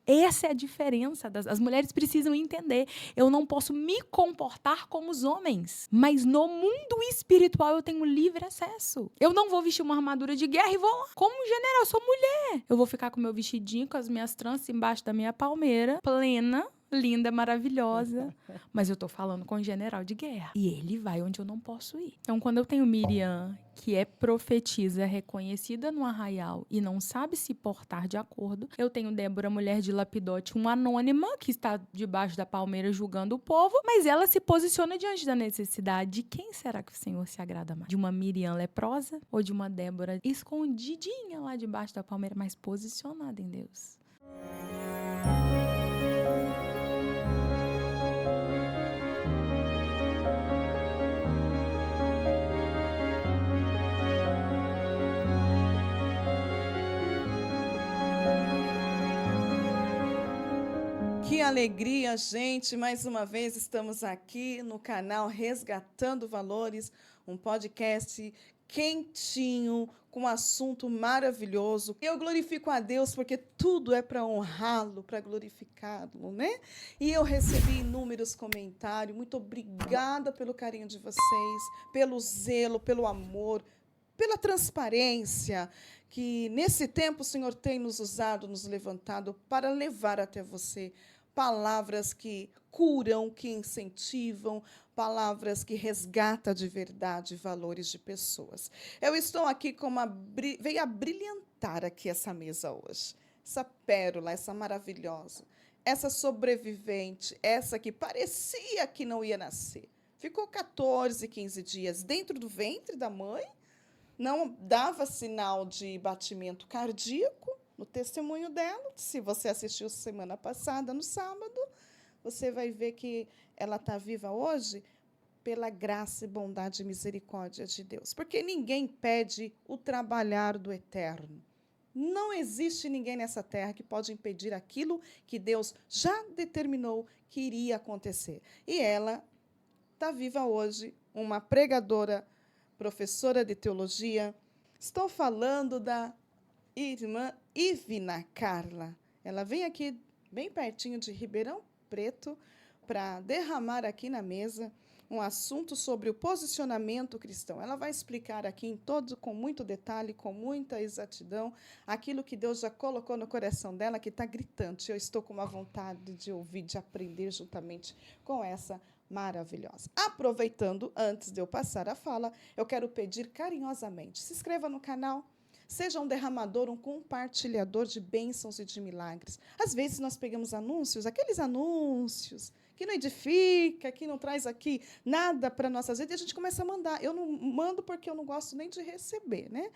Essa é a diferença. As mulheres precisam entender. Eu não posso me comportar como os homens, mas no mundo espiritual eu tenho livre acesso. Eu não vou vestir uma armadura de guerra e vou lá. Como general, eu sou mulher. Eu vou ficar com meu vestidinho, com as minhas tranças embaixo da minha palmeira, plena, linda, maravilhosa. Mas eu tô falando com o general de guerra. E ele vai onde eu não posso ir. Então, quando eu tenho Miriam, que é profetisa, reconhecida no arraial e não sabe se portar de acordo, eu tenho Débora, mulher de Lapidote, uma anônima que está debaixo da palmeira julgando o povo, mas ela se posiciona diante da necessidade. De quem será que o Senhor se agrada mais? De uma Miriam leprosa ou de uma Débora escondidinha lá debaixo da palmeira, mas posicionada em Deus? Que alegria, gente! Mais uma vez estamos aqui no canal Resgatando Valores, um podcast quentinho, com um assunto maravilhoso. Eu glorifico a Deus porque tudo é para honrá-lo, para glorificá-lo, né? E eu recebi inúmeros comentários. Muito obrigada pelo carinho de vocês, pelo zelo, pelo amor, pela transparência que nesse tempo o Senhor tem nos usado, nos levantado para levar até você palavras que curam, que incentivam, palavras que resgatam de verdade valores de pessoas. Eu estou aqui veio a brilhantar aqui essa mesa hoje. Essa pérola, essa maravilhosa, essa sobrevivente, essa que parecia que não ia nascer. Ficou 14, 15 dias dentro do ventre da mãe, não dava sinal de batimento cardíaco, no testemunho dela. Se você assistiu semana passada, no sábado, você vai ver que ela está viva hoje pela graça e bondade e misericórdia de Deus. Porque ninguém pede o trabalhar do eterno. Não existe ninguém nessa terra que pode impedir aquilo que Deus já determinou que iria acontecer. E ela está viva hoje, uma pregadora, professora de teologia. Estou falando da irmã Ivina Carla. Ela vem aqui bem pertinho de Ribeirão Preto para derramar aqui na mesa um assunto sobre o posicionamento cristão. Ela vai explicar aqui com muito detalhe, com muita exatidão, aquilo que Deus já colocou no coração dela, que está gritante. Eu estou com uma vontade de ouvir, de aprender juntamente com essa maravilhosa. Aproveitando, antes de eu passar a fala, eu quero pedir carinhosamente, se inscreva no canal, seja um derramador, um compartilhador de bênçãos e de milagres. Às vezes nós pegamos anúncios, aqueles anúncios que não edifica, que não traz aqui nada para nossas vidas, e a gente começa a mandar. Eu não mando porque eu não gosto nem de receber, né?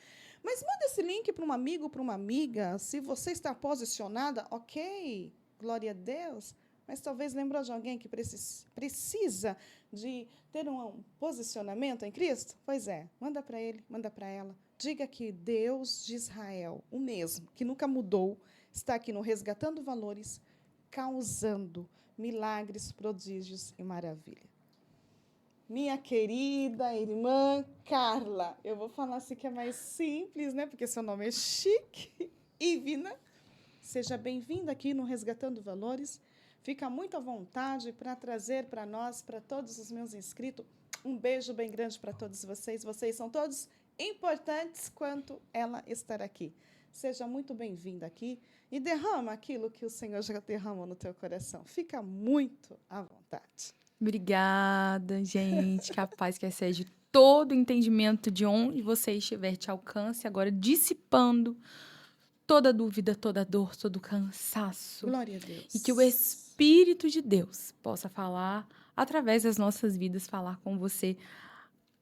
Mas manda esse link para um amigo, para uma amiga. Se você está posicionada, ok, glória a Deus. Mas talvez lembrou de alguém que precisa de ter um posicionamento em Cristo? Pois é, manda para ele, manda para ela. Diga que Deus de Israel, o mesmo, que nunca mudou, está aqui no Resgatando Valores, causando milagres, prodígios e maravilha. Minha querida irmã Carla, eu vou falar assim que é mais simples, né? Porque seu nome é chique. Ivina, seja bem-vinda aqui no Resgatando Valores. Fica muito à vontade para trazer para nós, para todos os meus inscritos, um beijo bem grande para todos vocês. Vocês são todos importantes quanto ela estar aqui. Seja muito bem-vinda aqui e derrama aquilo que o Senhor já derramou no teu coração. Fica muito à vontade. Obrigada, gente. Que a paz que excede todo entendimento de onde você estiver te alcance, agora dissipando toda dúvida, toda dor, todo cansaço. Glória a Deus. E que o Espírito de Deus possa falar através das nossas vidas, falar com você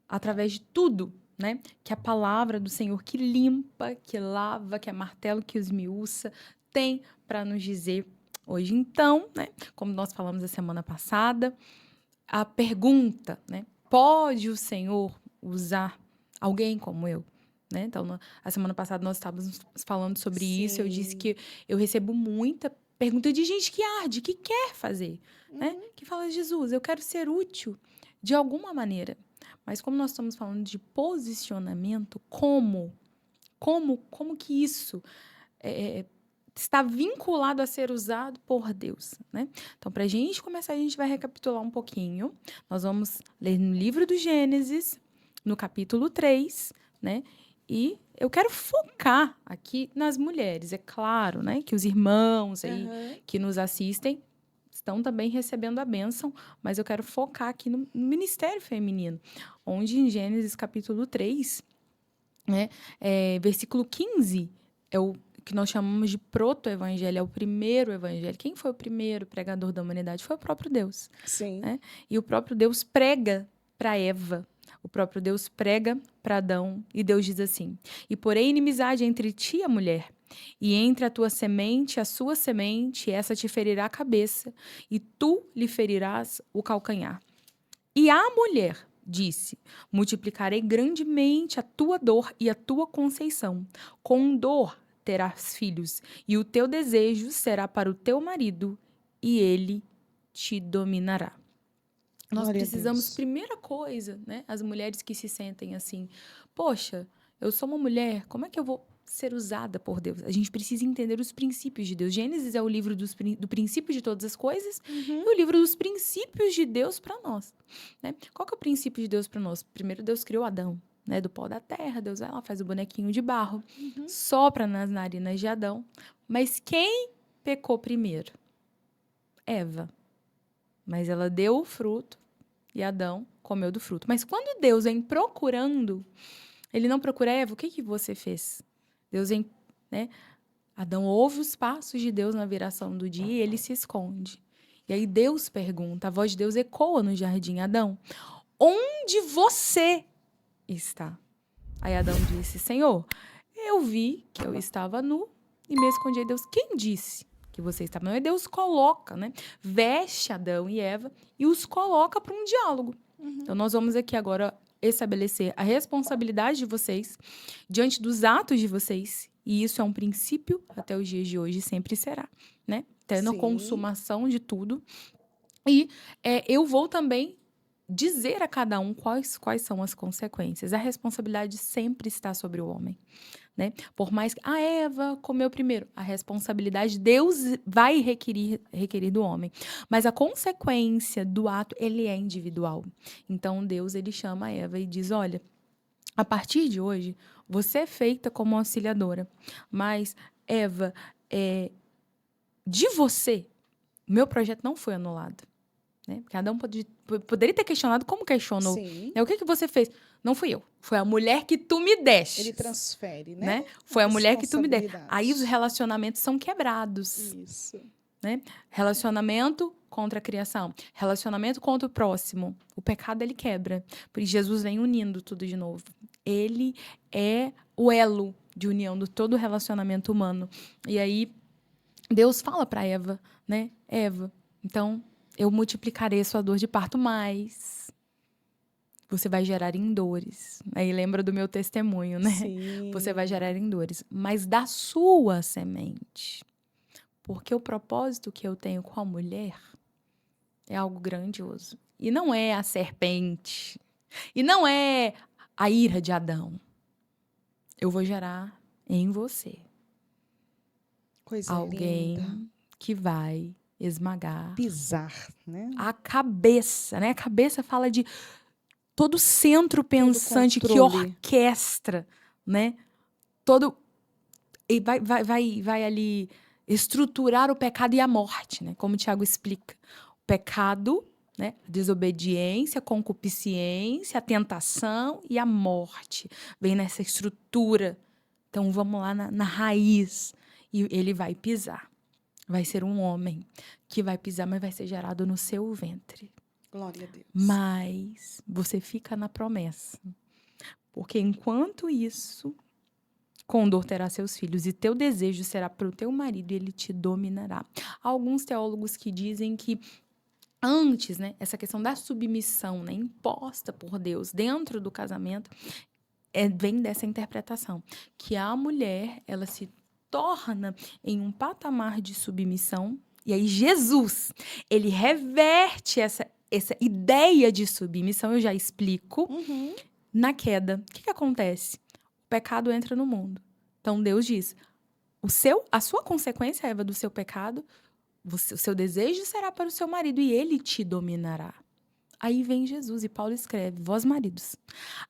através de tudo, né? Que a palavra do Senhor que limpa, que lava, que é martelo, que esmiuça, tem para nos dizer hoje. Então, né? Como nós falamos a semana passada, a pergunta, né? Pode o Senhor usar alguém como eu? Né? Então, a semana passada nós estávamos falando sobre isso. Eu disse que eu recebo muita pergunta de gente que arde, que quer fazer, né? Que fala, Jesus, eu quero ser útil de alguma maneira. Mas como nós estamos falando de posicionamento, como que isso está vinculado a ser usado por Deus, né? Então, para a gente começar, a gente vai recapitular um pouquinho. Nós vamos ler no livro do Gênesis, no capítulo 3, né? E eu quero focar aqui nas mulheres. É claro, né, que os irmãos aí que nos assistem estão também recebendo a bênção, mas eu quero focar aqui no ministério feminino, onde em Gênesis capítulo 3, né, versículo 15, é o que nós chamamos de proto-evangelho, é o primeiro evangelho. Quem foi o primeiro pregador da humanidade? Foi o próprio Deus. Sim. Né? E o próprio Deus prega para Eva. O próprio Deus prega para Adão. E Deus diz assim: e porém inimizade entre ti e a mulher, e entre a tua semente e a sua semente, essa te ferirá a cabeça, e tu lhe ferirás o calcanhar. E a mulher disse: multiplicarei grandemente a tua dor e a tua conceição. Com dor terás filhos, e o teu desejo será para o teu marido, e ele te dominará. Nós precisamos, primeira coisa, né? As mulheres que se sentem assim, poxa, eu sou uma mulher, como é que eu vou ser usada por Deus? A gente precisa entender os princípios de Deus. Gênesis é o livro do princípio de todas as coisas e o livro dos princípios de Deus para nós. Né? Qual que é o princípio de Deus para nós? Primeiro, Deus criou Adão, né? Do pó da terra. Deus vai lá, faz o bonequinho de barro, sopra nas narinas de Adão. Mas quem pecou primeiro? Eva. Mas ela deu o fruto e Adão comeu do fruto. Mas quando Deus vem procurando, ele não procura Eva, o que você fez? Deus vem, né? Adão ouve os passos de Deus na viração do dia e ele se esconde. E aí Deus pergunta, a voz de Deus ecoa no jardim: Adão, onde você está? Aí Adão disse: Senhor, eu vi que eu estava nu e me escondi. Deus, quem disse que você estava nu? E Deus coloca, né? Veste Adão e Eva e os coloca para um diálogo. Então, nós vamos aqui agora estabelecer a responsabilidade de vocês diante dos atos de vocês. E isso é um princípio até os dias de hoje, sempre será, né? Até na consumação de tudo. E eu vou também dizer a cada um quais são as consequências. A responsabilidade sempre está sobre o homem, né? Por mais que a Eva comeu primeiro, a responsabilidade Deus vai requerir do homem. Mas a consequência do ato, ele é individual. Então, Deus, ele chama a Eva e diz: olha, a partir de hoje, você é feita como auxiliadora. Mas, Eva, de você, meu projeto não foi anulado. Né? Cada um poderia ter questionado como questionou. O que você fez? Não fui eu. Foi a mulher que tu me deste. Ele transfere, né? Foi a mulher que tu me deste. Aí os relacionamentos são quebrados. Isso. Né? Relacionamento contra a criação. Relacionamento contra o próximo. O pecado, ele quebra. Por isso, Jesus vem unindo tudo de novo. Ele é o elo de união de todo o relacionamento humano. E aí, Deus fala para Eva, né? Eva, então, eu multiplicarei a sua dor de parto, mas você vai gerar em dores. Aí lembra do meu testemunho, né? Sim. Você vai gerar em dores, mas da sua semente. Porque o propósito que eu tenho com a mulher é algo grandioso. E não é a serpente. E não é a ira de Adão. Eu vou gerar em você coisa alguém linda. Que vai esmagar, pisar, né? A cabeça, né? A cabeça fala de todo centro pensante que controle. orquestra, né? E vai ali estruturar o pecado e a morte, né? Como o Tiago explica. O pecado, né? A desobediência, a concupiscência, a tentação e a morte. Vem nessa estrutura. Então, vamos lá na raiz. E ele vai pisar. Vai ser um homem que vai pisar, mas vai ser gerado no seu ventre. Glória a Deus. Mas você fica na promessa. Porque enquanto isso, com dor terá seus filhos, e teu desejo será para o teu marido, e ele te dominará. Há alguns teólogos que dizem que antes, né, essa questão da submissão, né, imposta por Deus dentro do casamento, vem dessa interpretação. Que a mulher, ela se torna em um patamar de submissão, e aí Jesus, ele reverte essa ideia de submissão, eu já explico, na queda. O que acontece? O pecado entra no mundo. Então, Deus diz, A sua consequência, Eva, do seu pecado, o seu desejo será para o seu marido e ele te dominará. Aí vem Jesus e Paulo escreve: vós maridos,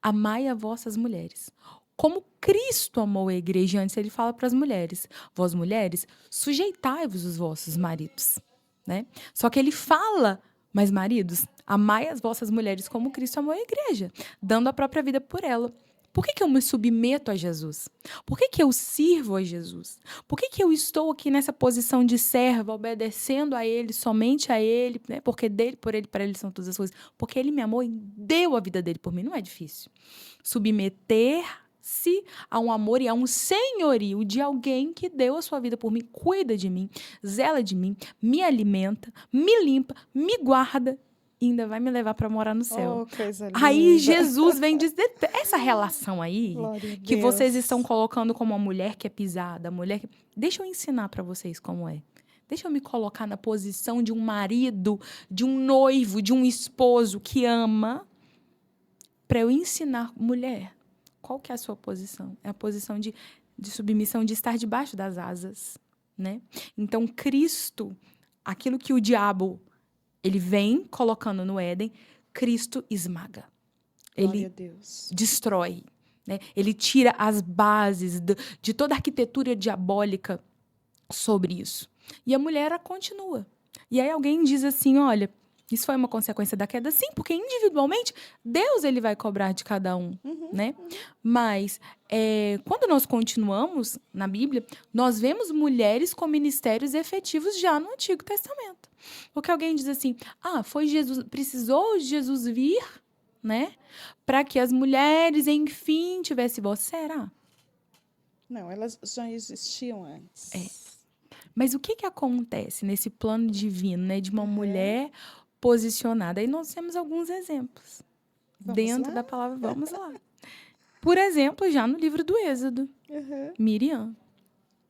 amai a vossas mulheres, como Cristo amou a igreja. Antes ele fala para as mulheres: vós mulheres, sujeitai-vos os vossos maridos, né? Só que ele fala: mas maridos, amai as vossas mulheres como Cristo amou a igreja, dando a própria vida por ela. Por que eu me submeto a Jesus? Por que eu sirvo a Jesus? Por que eu estou aqui nessa posição de serva, obedecendo a Ele, somente a Ele, né? Porque dele, por Ele, para Ele são todas as coisas. Porque Ele me amou e deu a vida dele por mim. Não é difícil. Submeter-se a um amor e a um senhorio de alguém que deu a sua vida por mim, cuida de mim, zela de mim, me alimenta, me limpa, me guarda, ainda vai me levar para morar no céu. Oh, coisa linda. Aí Jesus vem dizer, essa relação aí, Glória a que Deus. vocês estão colocando como uma mulher que é pisada, mulher que... Deixa eu ensinar para vocês como é. Deixa eu me colocar na posição de um marido, de um noivo, de um esposo que ama, para eu ensinar, mulher, qual que é a sua posição? É a posição de submissão, de estar debaixo das asas, né? Então, Cristo, aquilo que o diabo... Ele vem colocando no Éden, Cristo esmaga. Ele destrói, né? Ele tira as bases de toda a arquitetura diabólica sobre isso. E a mulher continua. E aí alguém diz assim, olha, isso foi uma consequência da queda? Sim, porque individualmente, Deus ele vai cobrar de cada um, né? Mas, quando nós continuamos na Bíblia, nós vemos mulheres com ministérios efetivos já no Antigo Testamento. Porque alguém diz assim, foi Jesus, precisou Jesus vir, né? Para que as mulheres, enfim, tivessem voz. Será? Não, elas já existiam antes. Mas o que acontece nesse plano divino, né? De uma mulher posicionada? Aí nós temos alguns exemplos. Dentro da palavra, vamos lá. Por exemplo, já no livro do Êxodo, Miriam.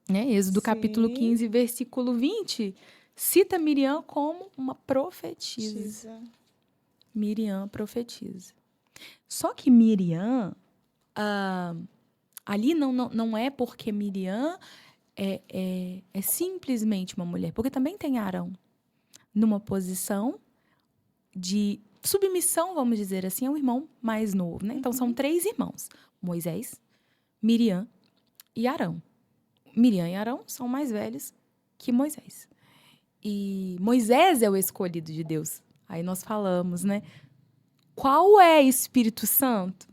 Né? Êxodo capítulo 15, versículo 20, cita Miriam como uma profetisa. Miriam profetiza. Só que Miriam, ali não é porque Miriam é simplesmente uma mulher, porque também tem Arão numa posição de submissão, vamos dizer assim, ao irmão mais novo, né? Então, são 3 irmãos, Moisés, Miriam e Arão. Miriam e Arão são mais velhos que Moisés. E Moisés é o escolhido de Deus. Aí nós falamos, né? Qual é Espírito Santo?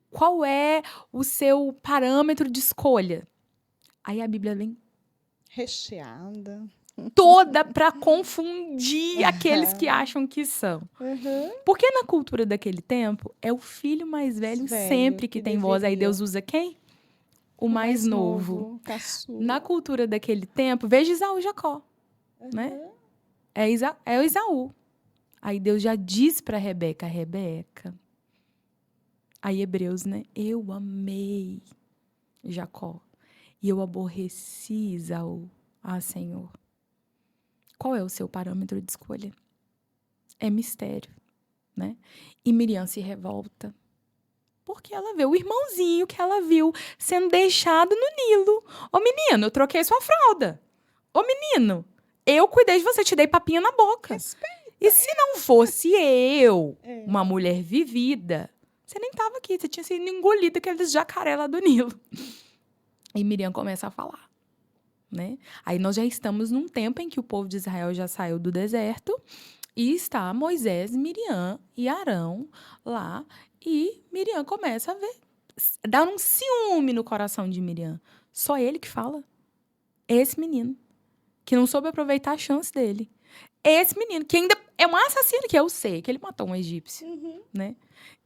Qual é o seu parâmetro de escolha? Aí a Bíblia vem recheada, toda para confundir aqueles que acham que são. Porque na cultura daquele tempo, é o filho mais velho sempre que tem voz. Aí Deus usa quem? O mais novo. Na cultura daquele tempo, veja Isaú e Jacó. Né? É o Isaú. Aí Deus já diz para Rebeca, aí Hebreus, né? Eu amei Jacó e eu aborreci Isaú. Senhor. Qual é o seu parâmetro de escolha? É mistério, né? E Miriam se revolta. Porque ela vê o irmãozinho que ela viu sendo deixado no Nilo. Ô, menino, eu troquei sua fralda. Ô, menino, eu cuidei de você, te dei papinha na boca. Respeita. E se não fosse eu, uma mulher vivida, você nem estava aqui, você tinha sido engolida aqueles jacaré lá do Nilo. E Miriam começa a falar, né? Aí nós já estamos num tempo em que o povo de Israel já saiu do deserto e está Moisés, Miriam e Arão lá. E Miriam começa a ver, dá um ciúme no coração de Miriam. Só ele que fala. Esse menino, que não soube aproveitar a chance dele. Esse menino, que ainda é um assassino, que eu sei, que ele matou um egípcio, né?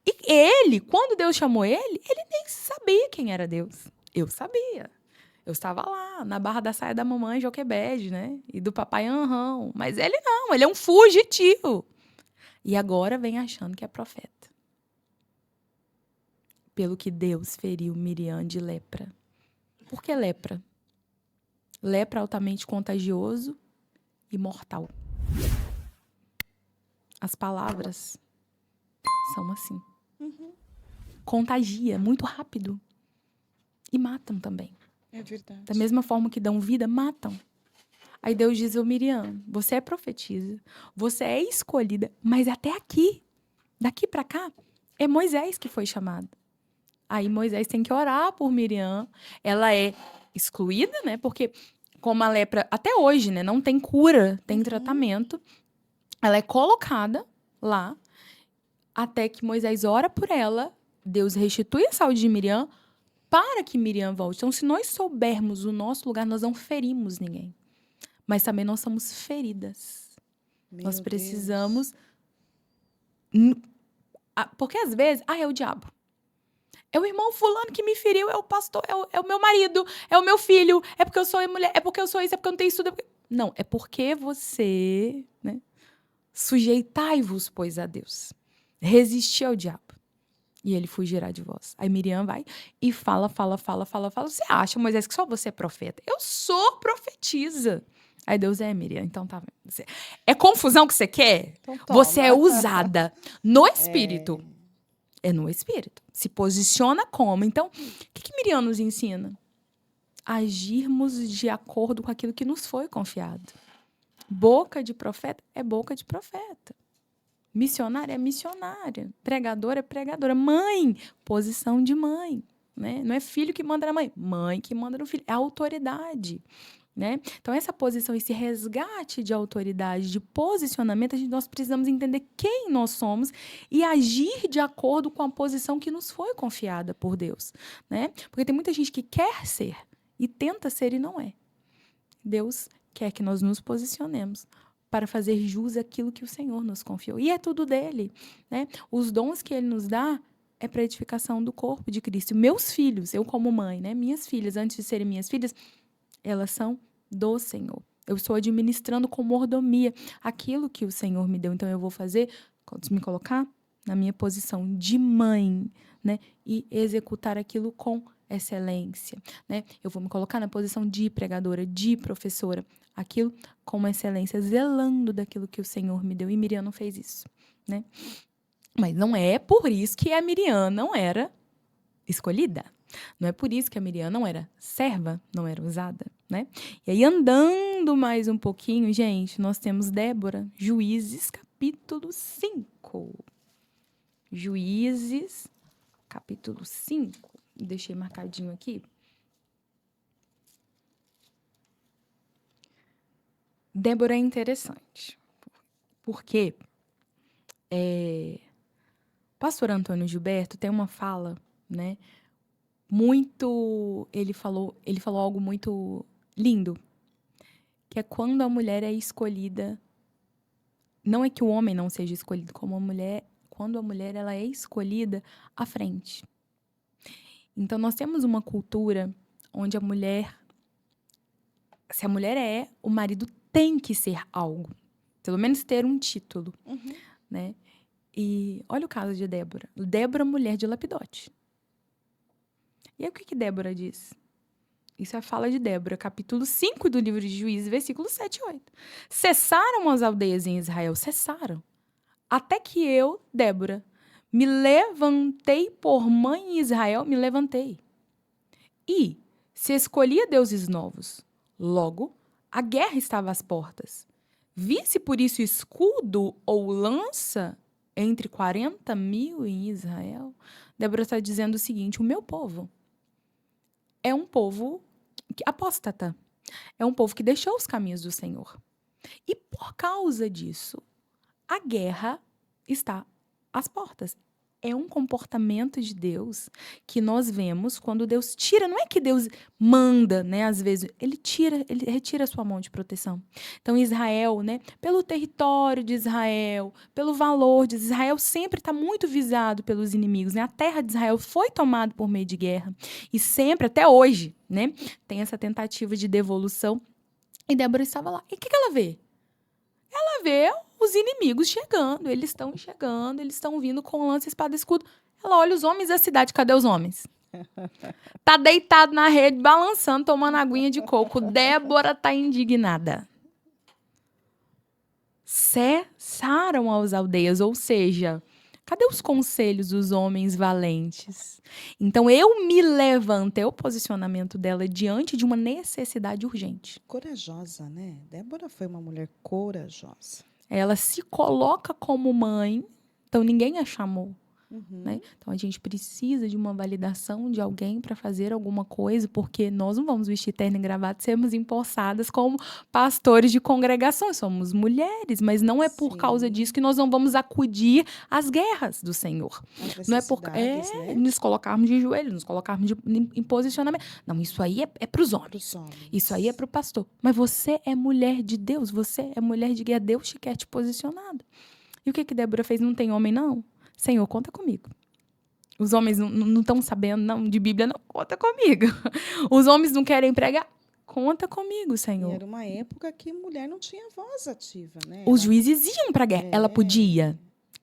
E ele, quando Deus chamou ele nem sabia quem era Deus. Eu sabia. Eu estava lá, na barra da saia da mamãe Joquebede, né? E do papai Anrão. Mas ele não, ele é um fugitivo. E agora vem achando que é profeta. Pelo que Deus feriu Miriam de lepra. Por que lepra? Lepra altamente contagioso e mortal. As palavras são assim. Contagia muito rápido. E matam também. É verdade. Da mesma forma que dão vida, matam. Aí Deus diz, ô Miriam, você é profetisa, você é escolhida, mas até aqui, daqui para cá, é Moisés que foi chamado. Aí Moisés tem que orar por Miriam. Ela é excluída, né? Porque como a lepra, até hoje, né? Não tem cura, tem tratamento. Ela é colocada lá até que Moisés ora por ela. Deus restitui a saúde de Miriam para que Miriam volte. Então, se nós soubermos o nosso lugar, nós não ferimos ninguém. Mas também não somos feridas. Nós precisamos... Porque às vezes, é o diabo. É o irmão fulano que me feriu, é o pastor, é o meu marido, é o meu filho, é porque eu sou mulher, é porque eu sou isso, é porque eu não tenho estudo. Não, é porque você, né? Sujeitai-vos, pois, a Deus. Resistir ao diabo. E ele fugirá de vós. Aí Miriam vai e fala. Você acha, Moisés, que só você é profeta? Eu sou profetisa. Aí Deus Miriam, então tá vendo. É confusão que você quer? Então, você é usada no espírito. É no espírito. Se posiciona como. Então, o que Miriam nos ensina? Agirmos de acordo com aquilo que nos foi confiado. Boca de profeta é boca de profeta. Missionária é missionária. Pregadora é pregadora. Mãe, posição de mãe. Né? Não é filho que manda na mãe. Mãe que manda no filho. É autoridade. Né? Então, essa posição, esse resgate de autoridade, de posicionamento, nós precisamos entender quem nós somos e agir de acordo com a posição que nos foi confiada por Deus. Né? Porque tem muita gente que quer ser e tenta ser e não é. Deus quer que nós nos posicionemos para fazer jus àquilo que o Senhor nos confiou. E é tudo dele. Né? Os dons que ele nos dá é para a edificação do corpo de Cristo. Meus filhos, eu como mãe, né? Minhas filhas, antes de serem minhas filhas, elas são do Senhor. Eu estou administrando com mordomia aquilo que o Senhor me deu. Então, eu vou fazer, me colocar na minha posição de mãe, né? E executar aquilo com excelência, né? Eu vou me colocar na posição de pregadora, de professora, aquilo com excelência, zelando daquilo que o Senhor me deu. E Miriam não fez isso, né? Mas não é por isso que a Miriam não era escolhida. Não é por isso que a Miriam não era serva, não era usada, né? E aí, andando mais um pouquinho, gente, nós temos Débora, Juízes, capítulo 5. Juízes, capítulo 5. Deixei marcadinho aqui. Débora é interessante, porque pastor Antônio Gilberto tem uma fala, né? Ele falou algo muito lindo, que é quando a mulher é escolhida, não é que o homem não seja escolhido, como quando a mulher ela é escolhida à frente. Então, nós temos uma cultura onde se a mulher o marido tem que ser algo, pelo menos ter um título, né? E olha o caso de Débora. Débora, mulher de Lapidote. E aí, o que Débora diz? Isso é a fala de Débora, capítulo 5 do livro de Juízes, versículos 7 e 8. Cessaram as aldeias em Israel, cessaram. Até que eu, Débora, me levantei por mãe em Israel, me levantei. E se escolhia deuses novos. Logo, a guerra estava às portas. Vi-se por isso escudo ou lança entre 40.000 em Israel. Débora está dizendo o seguinte, o meu povo é um povo apóstata. É um povo que deixou os caminhos do Senhor. E por causa disso, a guerra está às portas. É um comportamento de Deus que nós vemos quando Deus tira. Não é que Deus manda, né? Às vezes, ele retira a sua mão de proteção. Então, Israel, né? Pelo território de Israel, pelo valor de Israel, sempre está muito visado pelos inimigos, né? A terra de Israel foi tomada por meio de guerra. E sempre, até hoje, né? Tem essa tentativa de devolução. E Débora estava lá. E o que ela vê? Ela vê os inimigos chegando, eles estão vindo com lança, espada e escudo. Ela olha os homens da cidade, cadê os homens? Tá deitado na rede, balançando, tomando aguinha de coco. Débora tá indignada. Cessaram as aldeias, ou seja, Cadê os conselhos dos homens valentes? Então, eu me levantei, o posicionamento dela diante de uma necessidade urgente. Corajosa, né? Débora foi uma mulher corajosa. Ela se coloca como mãe, então ninguém a chamou. Né? Então, a gente precisa de uma validação de alguém para fazer alguma coisa, porque nós não vamos vestir terno e gravata e sermos empossadas como pastores de congregações. Somos mulheres, mas não é por causa disso que nós não vamos acudir às guerras do Senhor. Não é por né? nos colocarmos de joelhos, nos colocarmos em posicionamento. Não, isso aí é para os homens. Isso aí é para o pastor. Mas você é mulher de Deus, você é mulher de guerra. Deus te quer te posicionado. E o que Débora fez? Não tem homem, não? Senhor, conta comigo. Os homens não estão sabendo, não, de Bíblia, não, conta comigo. Os homens não querem pregar, conta comigo, Senhor. E era uma época que mulher não tinha voz ativa, né? Os juízes iam para a guerra. Ela podia?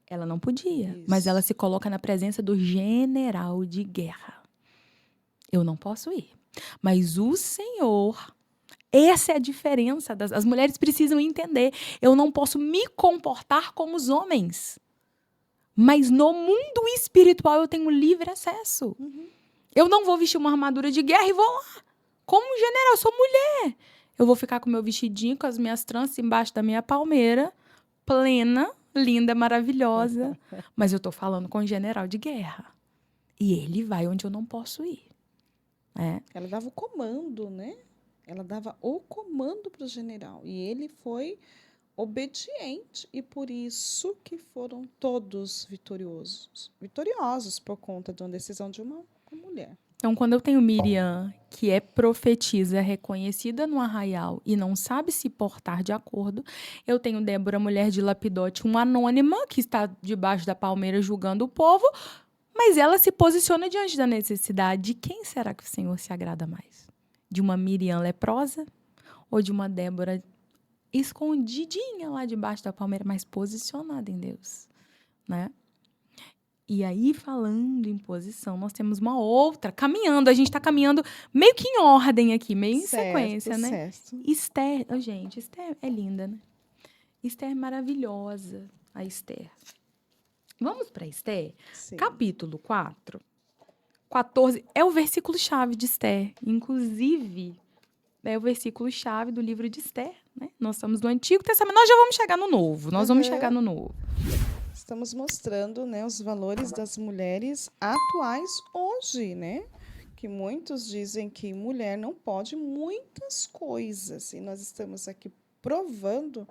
Ela não podia. Isso. Mas ela se coloca na presença do general de guerra. Eu não posso ir. Mas o Senhor... Essa é a diferença. As mulheres precisam entender. Eu não posso me comportar como os homens. Mas no mundo espiritual eu tenho livre acesso. Eu não vou vestir uma armadura de guerra e vou lá. Como um general, eu sou mulher. Eu vou ficar com meu vestidinho, com as minhas tranças embaixo da minha palmeira, plena, linda, maravilhosa. Mas eu estou falando com um general de guerra. E ele vai onde eu não posso ir. Ela dava o comando, né? Ela dava o comando para o general. E ele foi obediente, e por isso que foram todos vitoriosos por conta de uma decisão de uma mulher. Então, quando eu tenho Miriam, que é profetisa, reconhecida no arraial e não sabe se portar de acordo, eu tenho Débora, mulher de Lapidote, uma anônima que está debaixo da palmeira julgando o povo, mas ela se posiciona diante da necessidade. De quem será que o Senhor se agrada mais? De uma Miriam leprosa ou de uma Débora escondidinha lá debaixo da palmeira, mas posicionada em Deus, né? E aí, falando em posição, nós temos uma outra, caminhando, a gente está caminhando meio que em ordem aqui, meio em sequência, né? Esther, gente, Esther é linda, né? Esther é maravilhosa, a Esther. Vamos para Esther? Sim. Capítulo 4, 14, é o versículo-chave de Esther, inclusive... É o versículo-chave do livro de Esther, né? Nós estamos no Antigo Testamento, nós já vamos chegar no Novo. Estamos mostrando, né, os valores das mulheres atuais hoje, né? Que muitos dizem que mulher não pode muitas coisas. E nós estamos aqui provando,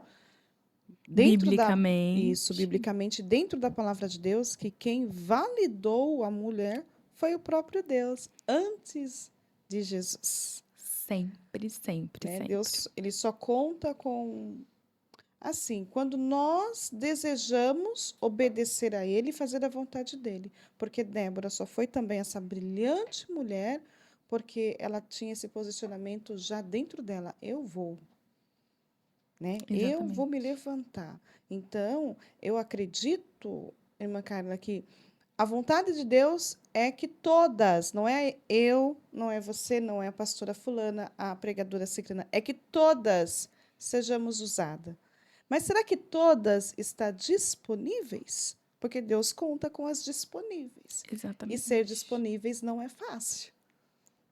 biblicamente, dentro da palavra de Deus, que quem validou a mulher foi o próprio Deus, antes de Jesus. Sempre, sempre, sempre. Deus, ele só conta com... Assim, quando nós desejamos obedecer a ele e fazer a vontade dele. Porque Débora só foi também essa brilhante mulher porque ela tinha esse posicionamento já dentro dela. Eu vou. Né? Eu vou me levantar. Então, eu acredito, irmã Carla, que a vontade de Deus é que todas, não é eu, não é você, não é a pastora fulana, a pregadora ciclana, é que todas sejamos usadas. Mas será que todas estão disponíveis? Porque Deus conta com as disponíveis. Exatamente. E ser disponíveis não é fácil.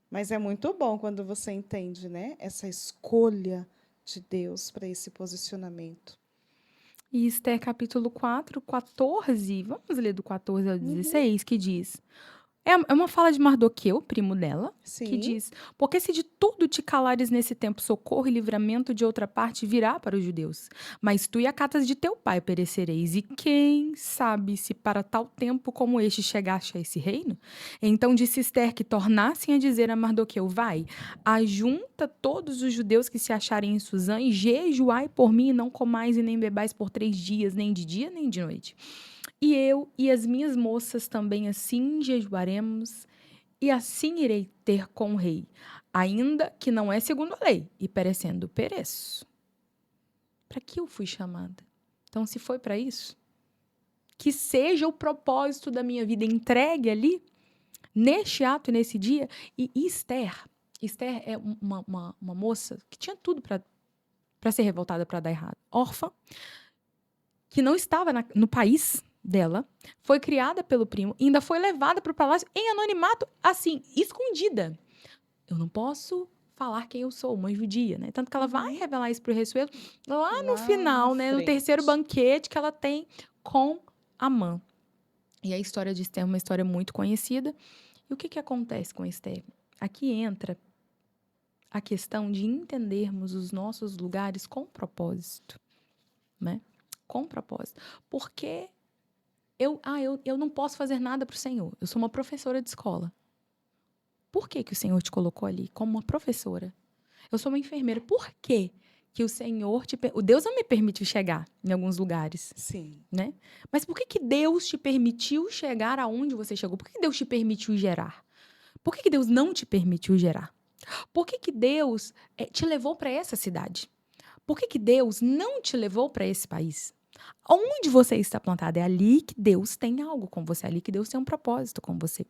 Mas é muito bom quando você entende, né, essa escolha de Deus para esse posicionamento. E Esther, capítulo 4, 14, vamos ler do 14 ao 16, que diz... É uma fala de Mardoqueu, primo dela, que diz: porque se de tudo te calares nesse tempo, socorro e livramento de outra parte virá para os judeus. Mas tu e a casa de teu pai perecereis. E quem sabe se para tal tempo como este chegaste a esse reino? Então disse Esther que tornassem a dizer a Mardoqueu: vai, ajunta todos os judeus que se acharem em Suzã e jejuai por mim e não comais e nem bebais por 3 dias, nem de dia nem de noite. E eu e as minhas moças também assim jejuaremos, e assim irei ter com o rei, ainda que não é segundo a lei, e perecendo, pereço. Para que eu fui chamada? Então, se foi para isso, que seja o propósito da minha vida entregue ali, neste ato e nesse dia. E Esther é uma moça que tinha tudo para ser revoltada, para dar errado. Órfã, que não estava no país, dela, foi criada pelo primo, ainda foi levada para o palácio em anonimato, assim, escondida. Eu não posso falar quem eu sou, uma judia, né? Tanto que ela vai revelar isso pro rei Asuero lá no final, né? No terceiro banquete que ela tem com Amã. E a história de Esther é uma história muito conhecida. E o que acontece com Esther? Aqui entra a questão de entendermos os nossos lugares com propósito, né? Com propósito. Porque eu não posso fazer nada pro Senhor. Eu sou uma professora de escola. Por que o Senhor te colocou ali como uma professora? Eu sou uma enfermeira. Por que o Senhor o Deus não me permitiu chegar em alguns lugares. Sim. Né? Mas por que Deus te permitiu chegar aonde você chegou? Por que Deus te permitiu gerar? Por que Deus não te permitiu gerar? Por que Deus te levou para essa cidade? Por que Deus não te levou para esse país? Onde você está plantado? É ali que Deus tem algo com você. É ali que Deus tem um propósito com você.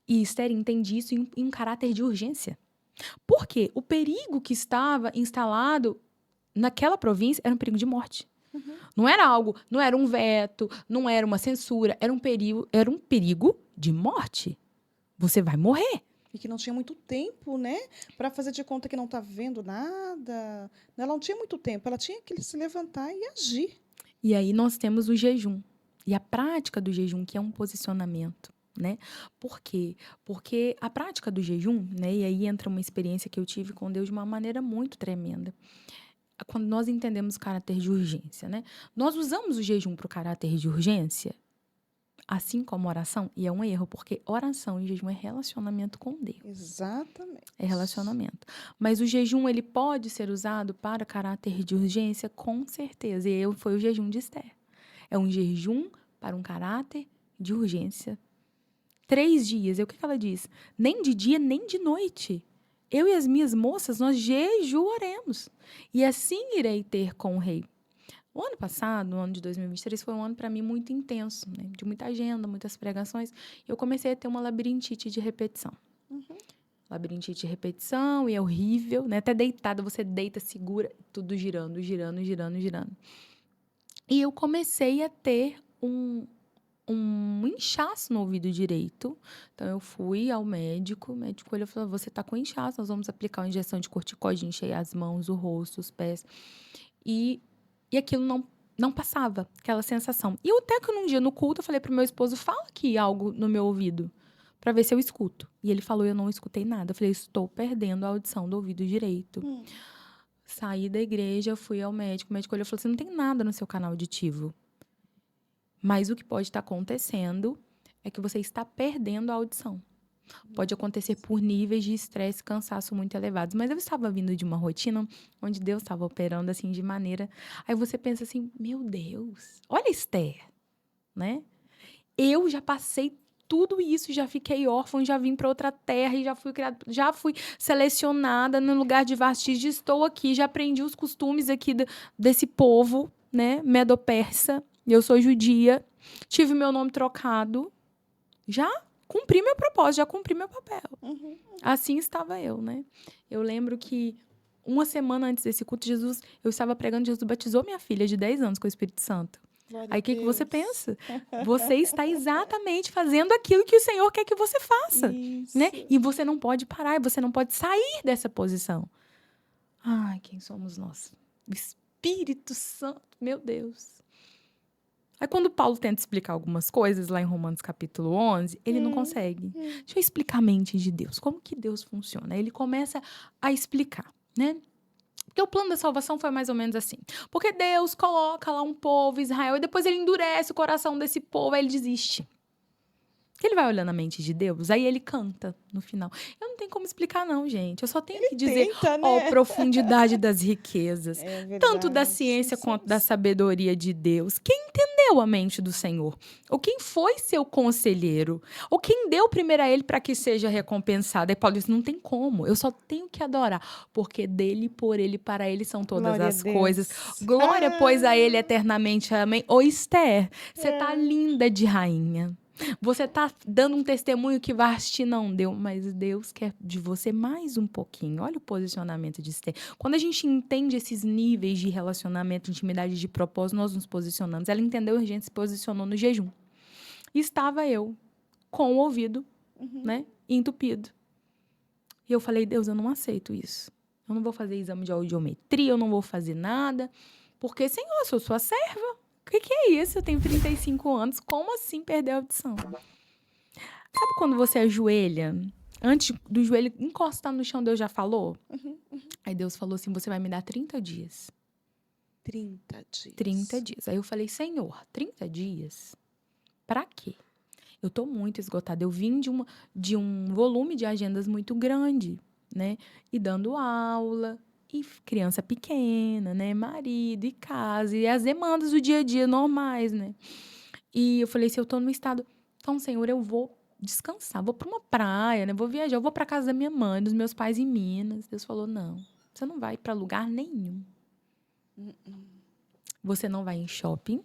E Esther entende isso em um caráter de urgência. Por quê? O perigo que estava instalado naquela província era um perigo de morte. Uhum. Não era um veto, não era uma censura, era um perigo de morte. Você vai morrer. E que não tinha muito tempo, né? Para fazer de conta que não está vendo nada. Ela não tinha muito tempo, ela tinha que se levantar e agir. E aí nós temos o jejum. E a prática do jejum, que é um posicionamento. Né? Por quê? Porque a prática do jejum, né? E aí entra uma experiência que eu tive com Deus de uma maneira muito tremenda. Quando nós entendemos o caráter de urgência, né? Nós usamos o jejum para o caráter de urgência, assim como oração, e é um erro, porque oração e jejum é relacionamento com Deus. Exatamente. É relacionamento. Mas o jejum, ele pode ser usado para caráter de urgência, com certeza. E foi o jejum de Esther. É um jejum para um caráter de urgência. 3 dias. E o que ela diz? Nem de dia, nem de noite. Eu e as minhas moças, nós jejuaremos. E assim irei ter com o rei. O ano passado, no ano de 2023, foi um ano para mim muito intenso, né? De muita agenda, muitas pregações. Eu comecei a ter uma labirintite de repetição. Uhum. Labirintite de repetição, e é horrível, né? Até deitada, você deita, segura, tudo girando, girando, girando, girando. E eu comecei a ter um inchaço no ouvido direito. Então, eu fui ao médico. O médico olhou e falou, você está com inchaço, nós vamos aplicar uma injeção de corticóide, encher as mãos, o rosto, os pés. E aquilo não passava, aquela sensação. E até que num dia no culto, eu falei pro meu esposo, fala aqui algo no meu ouvido, para ver se eu escuto. E ele falou, eu não escutei nada. Eu falei, estou perdendo a audição do ouvido direito. Saí da igreja, fui ao médico. O médico olhou e falou, você não tem nada no seu canal auditivo. Mas o que pode estar acontecendo é que você está perdendo a audição. Pode acontecer por níveis de estresse e cansaço muito elevados. Mas eu estava vindo de uma rotina onde Deus estava operando assim de maneira... Aí você pensa assim, meu Deus, olha Esther, né? Eu já passei tudo isso, já fiquei órfã, já vim para outra terra e já fui selecionada no lugar de vestígio, estou aqui, já aprendi os costumes aqui desse povo, né? Medo-persa. Eu sou judia, tive meu nome trocado, já cumpri meu propósito, já cumpri meu papel. Assim estava eu, né? Eu lembro que uma semana antes desse culto, eu estava pregando, Jesus batizou minha filha de 10 anos com o Espírito Santo. Glória Aí o que você Deus. pensa? Você está exatamente fazendo aquilo que o Senhor quer que você faça. Isso. Né? E você não pode parar, você não pode sair dessa posição. Ai, quem somos nós? O Espírito Santo, meu Deus. Aí quando Paulo tenta explicar algumas coisas lá em Romanos capítulo 11, ele não consegue. Deixa eu explicar a mente de Deus, como que Deus funciona. Aí ele começa a explicar, né? Porque o plano da salvação foi mais ou menos assim. Porque Deus coloca lá um povo, Israel, e depois ele endurece o coração desse povo, aí ele desiste. Ele vai olhando a mente de Deus, aí ele canta no final. Eu não tenho como explicar não, gente. Eu só tenho que dizer, tenta, né? a profundidade das riquezas. É verdade. Tanto da ciência quanto da sabedoria de Deus. Quem entendeu a mente do Senhor? Ou quem foi seu conselheiro? Ou quem deu primeiro a ele para que seja recompensado? Aí Paulo diz, não tem como. Eu só tenho que adorar. Porque dele, por ele, para ele são todas Glória as a Deus. coisas. Glória, pois, a ele eternamente. Amém. Ô, Esther, você tá linda de rainha. Você tá dando um testemunho que vai assistir, não deu, mas Deus quer de você mais um pouquinho. Olha o posicionamento de Esther. Quando a gente entende esses níveis de relacionamento, intimidade, de propósito, nós nos posicionamos. Ela entendeu, a gente se posicionou no jejum. E estava eu com o ouvido, né, entupido. E eu falei, Deus, eu não aceito isso. Eu não vou fazer exame de audiometria, eu não vou fazer nada. Porque, Senhor, se eu sou a serva, o que é isso? Eu tenho 35 anos, como assim perder a audição? Sabe quando você ajoelha? Antes do joelho encostar no chão, Deus já falou? Aí Deus falou assim, você vai me dar 30 dias. 30 dias. 30 dias. Aí eu falei, Senhor, 30 dias? Pra quê? Eu tô muito esgotada. Eu vim de um volume de agendas muito grande, né? E dando aula, e criança pequena, né? Marido e casa, e as demandas do dia a dia normais, né? E eu falei, se eu tô num estado... Então, Senhor, eu vou descansar, vou pra uma praia, né? Vou viajar, eu vou pra casa da minha mãe, dos meus pais em Minas. Deus falou, não, você não vai pra lugar nenhum. Você não vai em shopping,